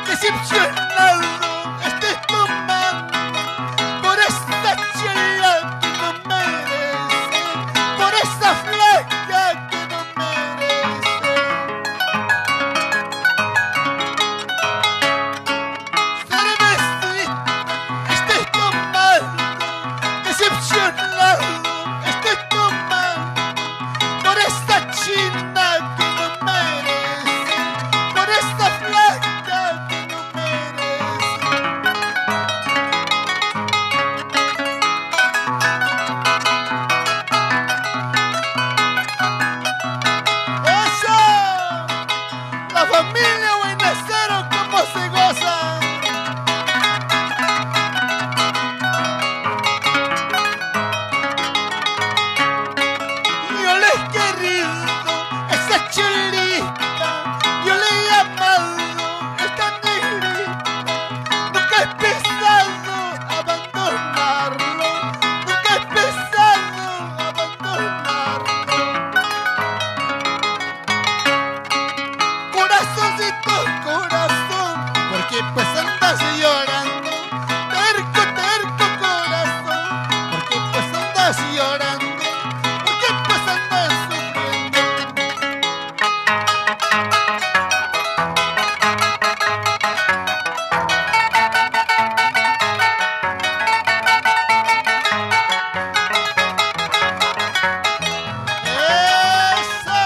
Speaker 1: decepcionado, estoy tomando por esta chela que no merece, por esta flaca que no merece. Cervecita, estoy tomando, decepcionado, estoy tomando por esta china que no merece, por esta flaca que no merece. ¡Eso! La familia Buenacero, ¿cómo se goza? Yo le he querido esa chulita, yo le he amado esta negrita. Nunca he pensado abandonarlo, nunca he pensado abandonarlo. Corazoncito, corazón, porque pues andas llorando. Terco, terco corazón, porque pues andas llorando, porque pues andas sufriendo. Eso.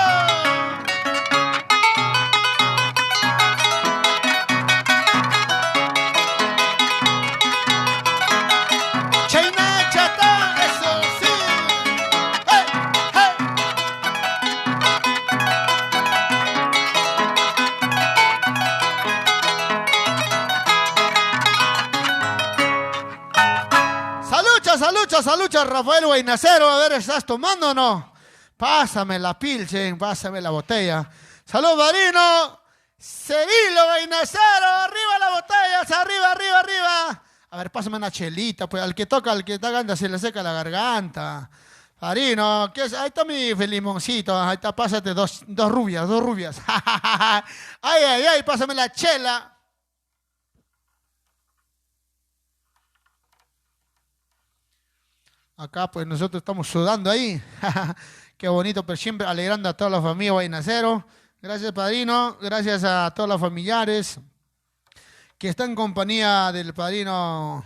Speaker 1: China chata, eso sí. ¡Hey, hey! Salucha, salucha, salucha, Rafael Buenacero. A ver, ¿estás tomando o no? Pásame la pilsen, pásame la botella. Salud, Barino. Cirilo Buenacero, arriba las botellas, arriba, arriba, arriba. A ver, pásame una chelita, pues al que toca, anda, se le seca la garganta. Farino, ¿qué es? Ahí está mi limoncito, ahí está, pásate dos rubias, dos rubias. Ay, ay, ay, pásame la chela. Acá pues nosotros estamos sudando ahí. Qué bonito, pero siempre alegrando a toda la familia Guaynacero. Gracias, padrino. Gracias a todos los familiares que están en compañía del padrino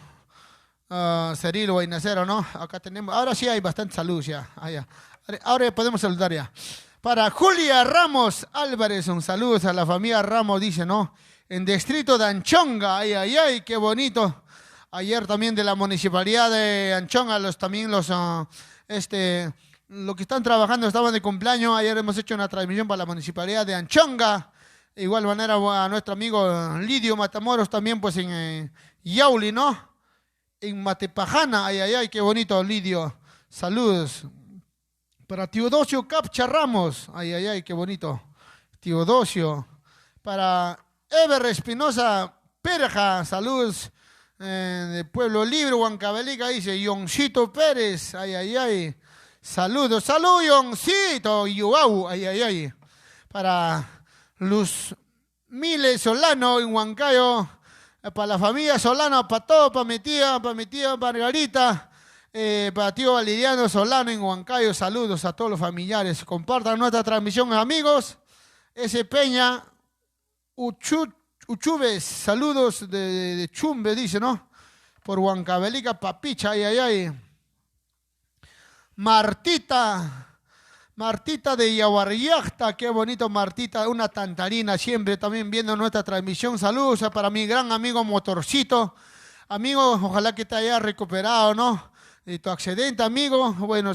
Speaker 1: Cirilo Guaynacero, ¿no? Acá tenemos, ahora sí hay bastante salud ya. Allá. Ahora podemos saludar ya. Para Julia Ramos Álvarez, un saludo a la familia Ramos, dice, ¿no? En distrito de Anchonga, ay, ay, ay, qué bonito. Ayer también de la municipalidad de Anchonga, los que están trabajando estaban de cumpleaños. Ayer hemos hecho una transmisión para la municipalidad de Anchonga. De igual manera a nuestro amigo Lidio Matamoros también pues en Yauli, ¿no? En Matepajana, ay, ay, ay, qué bonito Lidio. Saludos. Para Teodosio Capcha Ramos, ay, ay, ay, qué bonito. Teodosio. Para Ever Espinosa Perja, saludos. De Pueblo Libre, Huancavelica, dice Yoncito Pérez, ay, ay, ay. Saludos, salud, Yoncito, Yuau, ay, ay, ay. Para Luz Miles Solano en Huancayo, para la familia Solano, para todo, para mi tía Margarita, para tío Valeriano Solano en Huancayo, saludos a todos los familiares. Compartan nuestra transmisión, amigos. S. Peña, Uchubes, saludos de Chumbe, dice, ¿no? Por Huancavelica, Papicha, ay, ay, ay. Martita de Yaguarriachta, qué bonito Martita, una tantarina, siempre también viendo nuestra transmisión. Saludos para mi gran amigo Motorcito. Amigo, ojalá que te hayas recuperado, ¿no? De tu accidente, amigo. Bueno,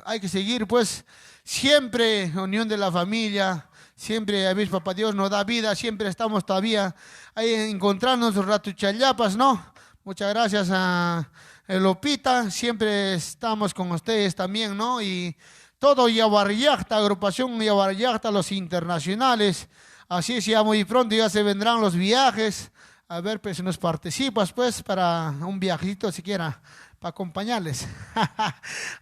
Speaker 1: hay que seguir, pues, siempre unión de la familia. Siempre, a veces, papá Dios nos da vida, siempre estamos todavía ahí encontrarnos ratuchallapas, ¿no? Muchas gracias a Lopita, siempre estamos con ustedes también, ¿no? Y todo Yaguarriachta, agrupación Yaguarriachta, los internacionales, así es, ya muy pronto ya se vendrán los viajes, a ver, pues, si nos participas, pues, para un viajito siquiera, para acompañarles.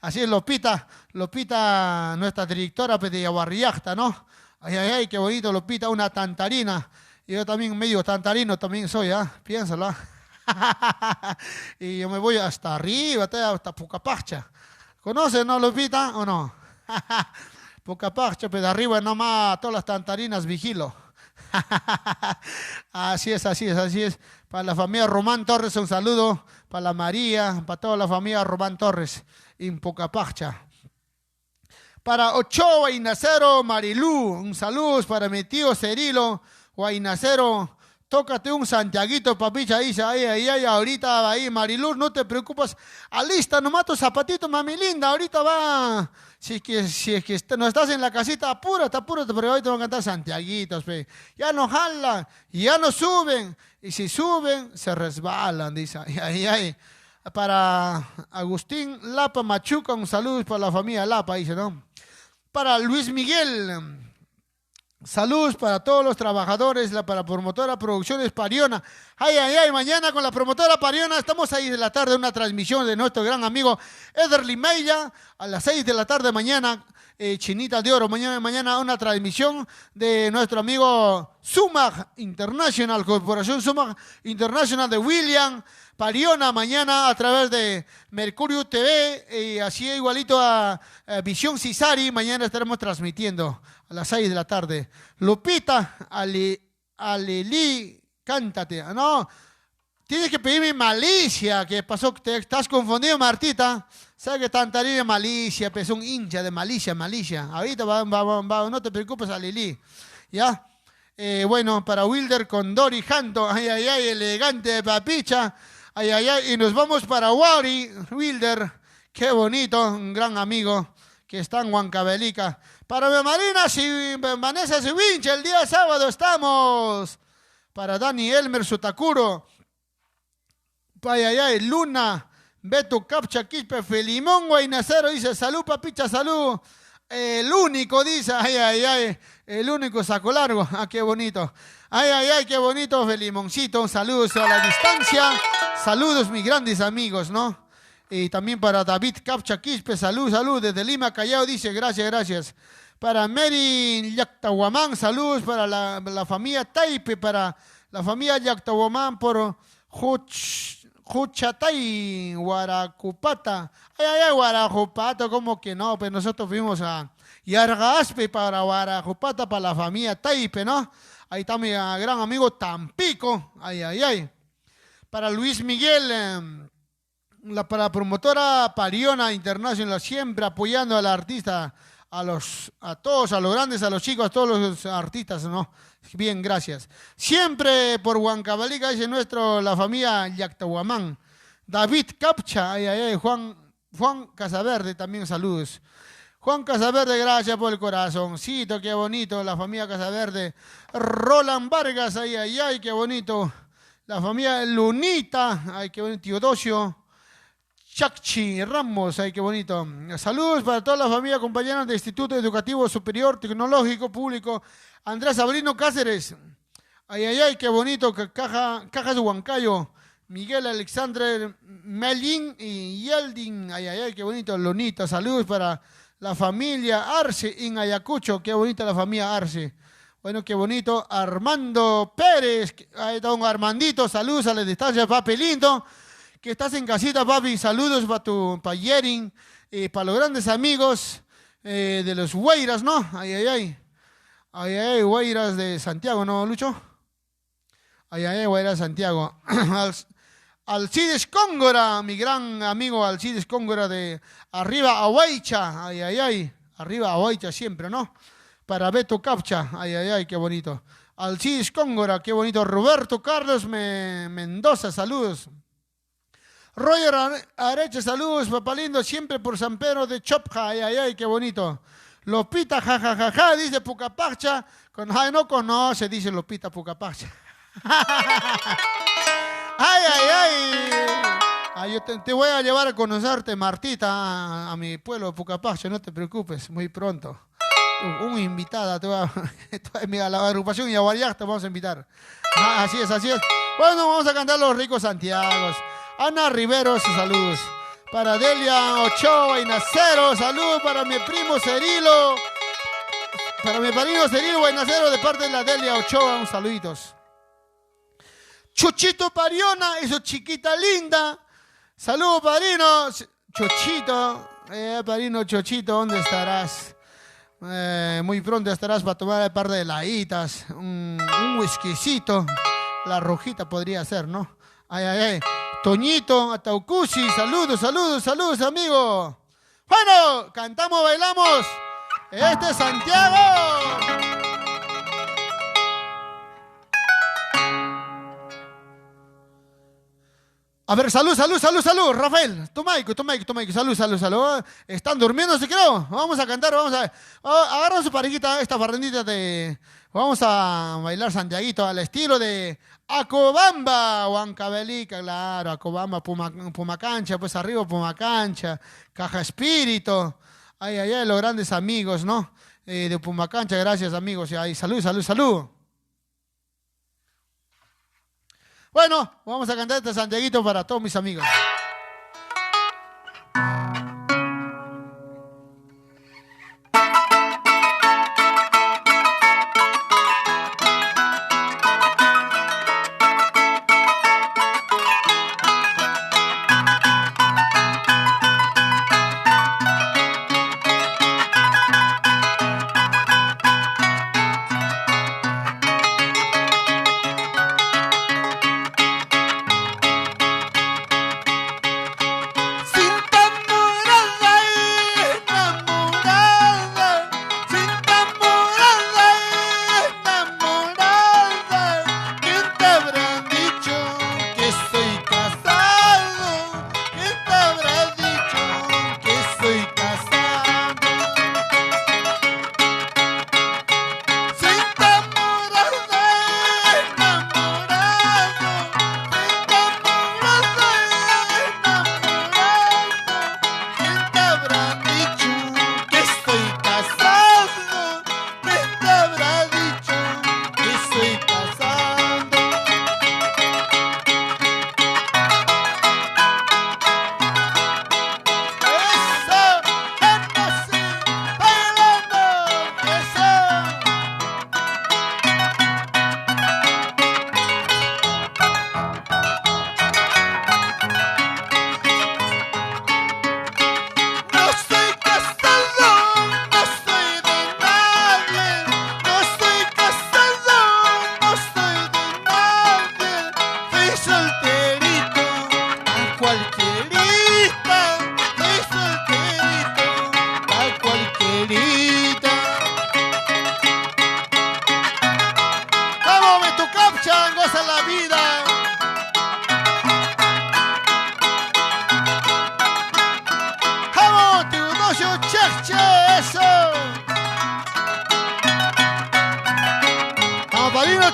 Speaker 1: Así es, Lopita, nuestra directora pues, de Yaguarriachta, ¿no? Ay, ay, ay, qué bonito, Lopita, una tantarina. Yo también medio tantarino también soy, ¿ah? Piénsalo. Y yo me voy hasta arriba, hasta Pucapacha. ¿Conoces, no, Lopita, o no? Pucapacha, pero de arriba nomás todas las tantarinas vigilo. Así es. Para la familia Román Torres, un saludo. Para la María, para toda la familia Román Torres, en Pucapacha. Para Ochoa Guaynacero, Marilú, un saludo para mi tío Cirilo Guaynacero. Tócate un Santiaguito, papicha, dice, ay, ahorita ahí, Marilú, no te preocupes. Alista nomás tu zapatito, mami linda, ahorita va. Si es que no estás en la casita, apúrate, pero ahorita van a cantar Santiaguitos, pe. Ya no jalan, ya no suben. Y si suben, se resbalan, dice, ay. Para Agustín Lapa Machuca, un saludo para la familia Lapa, dice, ¿no? Para Luis Miguel, saludos para todos los trabajadores, para promotora Producciones Pariona. Ay, mañana con la promotora Pariona estamos ahí de la tarde, una transmisión de nuestro gran amigo Ederly Meilla, a las 6 de la tarde mañana, Chinita de Oro, mañana una transmisión de nuestro amigo Sumag International, Corporación Sumag International de William Pariona, mañana a través de Mercurio TV, y así igualito a Visión Cisari, mañana estaremos transmitiendo a las 6 de la tarde. Lupita, Aleli, cántate. No, tienes que pedirme malicia, que pasó, te estás confundido, Martita. ¿Sabes que tantaría malicia? Pues un hincha de malicia. Ahorita va, no te preocupes, Aleli. ¿Ya? Bueno, para Wilder Condori Janto, ay, elegante papicha. Ay, y nos vamos para Wari, Wilder, qué bonito, un gran amigo que está en Huancavelica. Para mi Marina Vanessa Siwinche, el día sábado estamos. Para Dani Elmer Sutakuro. Ay, Luna, Beto Capcha, Quispe, Felimón Guaynacero, dice, salud papicha, salud. El único, dice, ay, el único saco largo, qué bonito. Ay, qué bonito, Felimoncito, saludos a la distancia. Saludos, mis grandes amigos, ¿no? Y también para David Capcha Quispe, salud, desde Lima, Callao, dice, gracias. Para Mary Yactahuamán, saludos para la familia Taipe, para la familia Yactahuamán por Juchatay, Guaracupata. Ay, ay, ay, Guaracupata, ¿cómo que no? Pues nosotros fuimos a Yargaspe para Guaracupata, para la familia Taipe, ¿no? Ahí está mi gran amigo Tampico. Ay, ay, ay. Para Luis Miguel, para la promotora Pariona International, siempre apoyando al artista, a todos, a los grandes, a los chicos, a todos los artistas, ¿no? Bien, gracias. Siempre por Huancavelica, dice la familia Yactahuamán. David Capcha, ay, ay, ay, Juan Casaverde, también saludos. Juan Casaverde, gracias por el corazoncito, qué bonito, la familia Casaverde. Roland Vargas, ay, ay, ay, qué bonito. La familia Lunita, ay, qué bonito. Teodosio Chacchi Ramos, ay, qué bonito. Saludos para toda la familia, compañeros del Instituto Educativo Superior Tecnológico Público Andrés Abrino Cáceres. Ay, ay, ay, qué bonito. Cajas Huancayo. Miguel Alexandre Melín y Yeldin. Ay, ay, ay, qué bonito. Lunita, saludos para la familia Arce en Ayacucho. Qué bonita la familia Arce. Bueno, qué bonito. Armando Pérez. Ahí está un Armandito. Saludos a la distancia, papi lindo. Que estás en casita, papi. Saludos para Yerin. Para los grandes amigos de los Huayras, ¿no? Ay, ay, ay. Ay, ay, ay, Huayras de Santiago, ¿no, Lucho? Ay, ay, ay, Huayras de Santiago. Alcides Cóngora, mi gran amigo Alcides Cóngora de Arriba Ahuaycha. Ay, ay, ay. Arriba Ahuaycha siempre, ¿no? Para Beto Capcha, ay, ay, ay, qué bonito. Alcides Cóngora, qué bonito. Roberto Carlos Mendoza, saludos. Roger Areche, saludos, papá lindo, siempre por San Pedro de Chopja, ay, ay, ay, qué bonito. Lopita, jajajaja, dice Pucapacha, ay, no conoce, dice Lopita Pucapacha. Ay, ay, ay. Ay, yo te voy a llevar a conocerte, Martita, a mi pueblo, Pucapacha, no te preocupes, muy pronto. Un invitada, a la agrupación Yaguariac te vamos a invitar. Ah, así es, así es. Bueno, vamos a cantar Los Ricos Santiagos. Ana Riveros, saludos. Para Delia Ochoa y Nacero, saludos para mi primo Cerilo. Para mi padrino Cerilo y Nacero de parte de la Delia Ochoa, un saluditos. Chuchito Pariona, eso chiquita linda. Saludos, padrino. Chochito, padrino Chochito, ¿dónde estarás? Muy pronto estarás para tomar el par de heladitas, un whiskycito, la rojita podría ser, ¿no? Ay, ay, ay. Toñito, Ataucusi, saludos, saludos, saludos, amigo. Bueno, cantamos, bailamos. Este es Santiago. A ver, salud, salud, salud, salud, Rafael, tu mic, salud, salud, salud. ¿Están durmiendo, se creo? Vamos a cantar, vamos a... agarran su parejita, esta farrendita de... Vamos a bailar Santiaguito al estilo de Acobamba, Huancavelica, claro, Acobamba, Pumacancha, pues arriba Pumacancha, Caja Espíritu. Ay, ay, ay, los grandes amigos, ¿no? De Pumacancha, gracias, amigos. Ay, salud, salud, salud. Bueno, vamos a cantar este Santiaguito para todos mis amigos.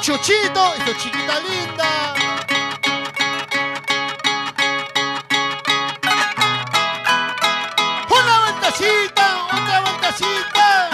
Speaker 1: Chuchito, esta chiquita linda. Una vueltacita, otra vueltacita.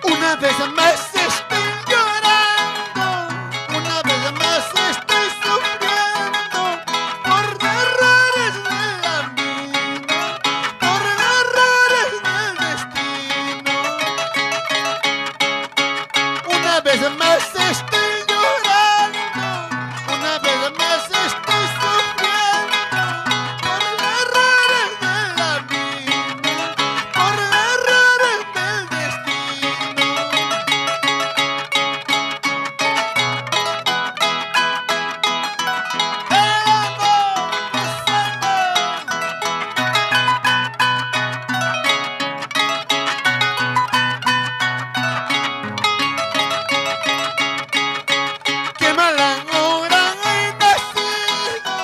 Speaker 1: Una vez más estoy llorando, una vez más estoy sufriendo por errores de la vida, por errores del destino. Una vez más estoy llorando, una vez más estoy sufriendo por errores de la vida, por errores del destino. Qué mala hora he nacido,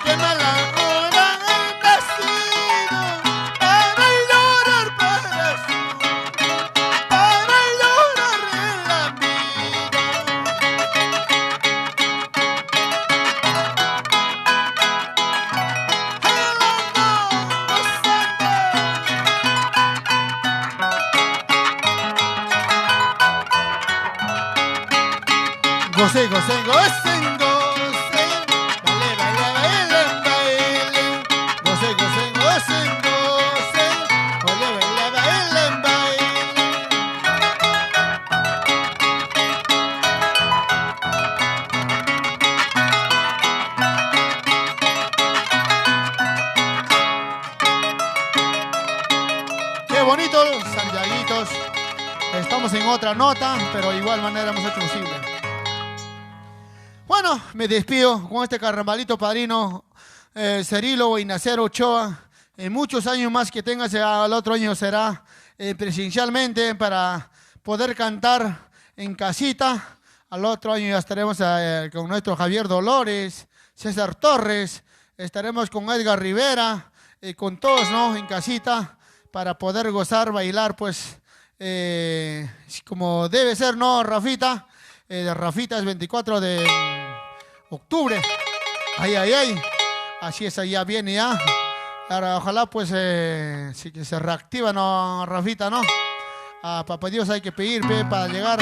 Speaker 1: qué mala hora he nacido, para llorar para siempre, para llorar en la vida. Goce, goce, gocen, gocen, baile, baile, baile, baile. Goce, gocen, gocen, gocen, baile, baile, baile, baile. Qué bonito, Santiaguitos. Estamos en otra nota, pero de igual manera hemos hecho posible. Bueno, me despido con este carnavalito padrino, Cirilo Guainacero Ochoa. En muchos años más que tengas, al otro año será presencialmente para poder cantar en casita. Al otro año ya estaremos con nuestro Javier Dolores, César Torres, estaremos con Edgar Rivera, con todos, ¿no?, en casita para poder gozar, bailar, pues, como debe ser, ¿no, Rafita? Rafita es 24 de octubre. Ay, ay, ay. Así es, allá viene ya. Ahora, ojalá pues sí que se reactiva, ¿no, Rafita, no? A Papá Dios hay que pedir para llegar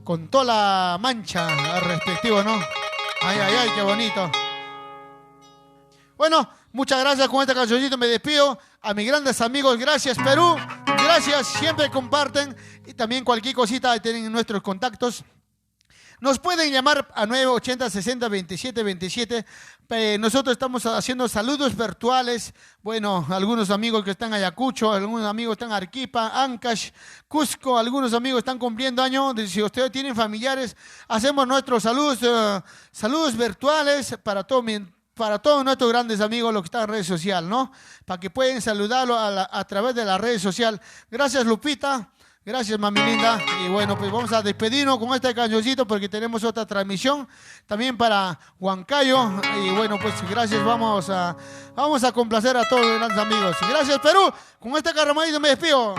Speaker 1: con toda la mancha al respectivo, ¿no? Ay, ay, ay, qué bonito. Bueno, muchas gracias. Con esta cancioncito me despido. A mis grandes amigos, gracias Perú. Gracias, siempre comparten. Y también cualquier cosita tienen nuestros contactos. Nos pueden llamar a 980-60-27-27. Nosotros estamos haciendo saludos virtuales. Bueno, algunos amigos que están en Ayacucho, algunos amigos están en Arequipa, Ancash, Cusco, algunos amigos están cumpliendo años. Si ustedes tienen familiares, hacemos nuestros saludos virtuales para todos nuestros grandes amigos, los que están en redes sociales, ¿no? Para que puedan saludarlo a través de las redes sociales. Gracias, Lupita. Gracias, mami linda. Y bueno, pues vamos a despedirnos con este cañoncito porque tenemos otra transmisión también para Huancayo. Y bueno, pues gracias. Vamos a complacer a todos los grandes amigos. Gracias, Perú. Con este carnavalito me despido.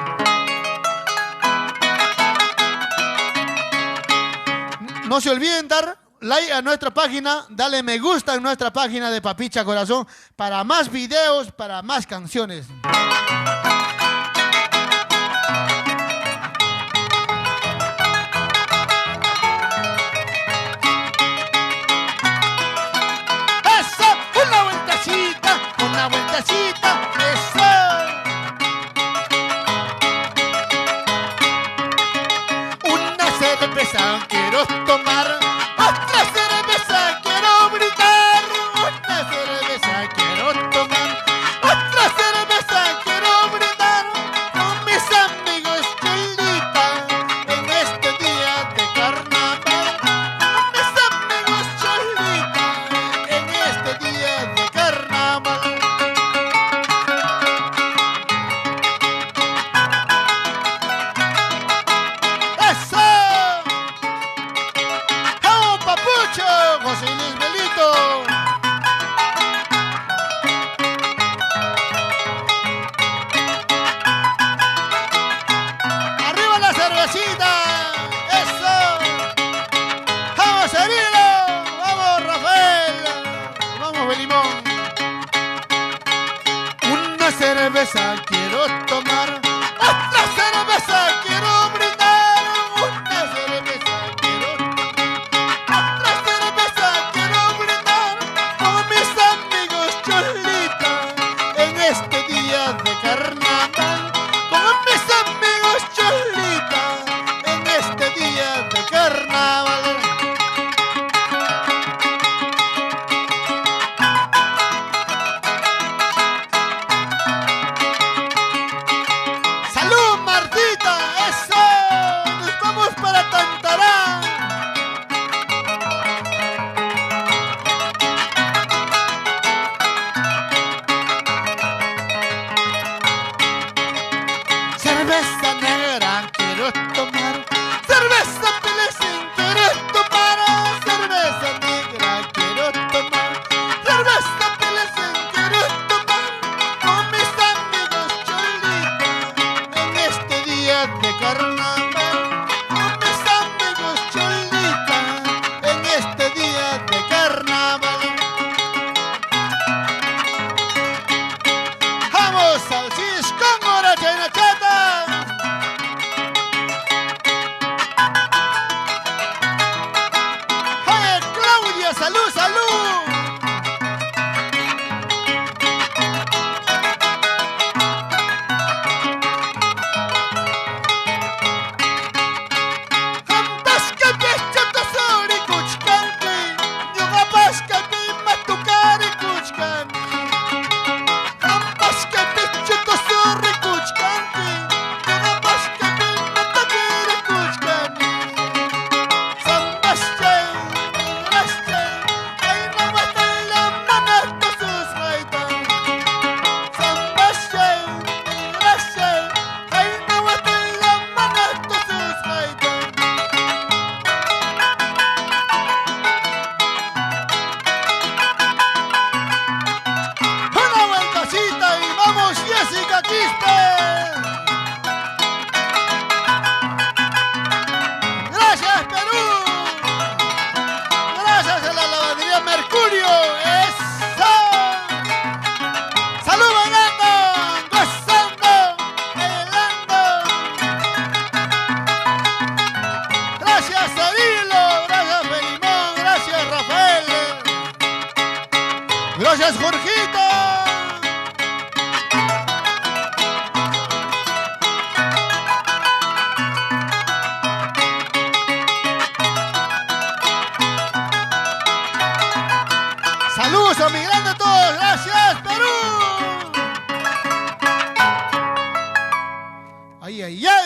Speaker 1: No se olviden dar like a nuestra página, dale me gusta en nuestra página de Papicha Corazón para más videos, para más canciones. Una vueltecita, eso. Una cerveza quiero tomar, otra cerveza quiero brindar. Una cerveza quiero tomar, otra cerveza quiero brindar. Con mis amigos Cholita, en este día de carnaval. Con mis amigos Cholita, en este día de carnaval. José Luis Belito. Arriba la cervecita. Eso. Vamos Cirilo. Vamos Rafael. Vamos Belimón. Una cerveza quiero tomar, otra cerveza quiero brindar. Una cerveza quiero tomar, otra cerveza quiero brindar. Con mis amigos Cholita, en este día de carnaval. Con mis amigos Cholita, en este día de carnaval. ¡Salud, Martita! ¡Eso! ¡Nos vamos para Tantará! Cerveza negra quiero tomar, cerveza Pilsen quiero tomar, cerveza negra quiero tomar, cerveza Pilsen quiero tomar. Con mis amigos Cholita, en este día de carnaval. Con mis amigos Cholita, en este día de carnaval. Vamos al cis con hora chata. Oye, Claudia, salud, salud. Gracias Perú, gracias a la lavandería Mercurio. Eso. Salud bailando, gozando, bailando. Gracias Cirilo, gracias Belimón, gracias Rafael, gracias Jorgito. Saludos a mi grande a todos, gracias Perú. Ay, ay, ay.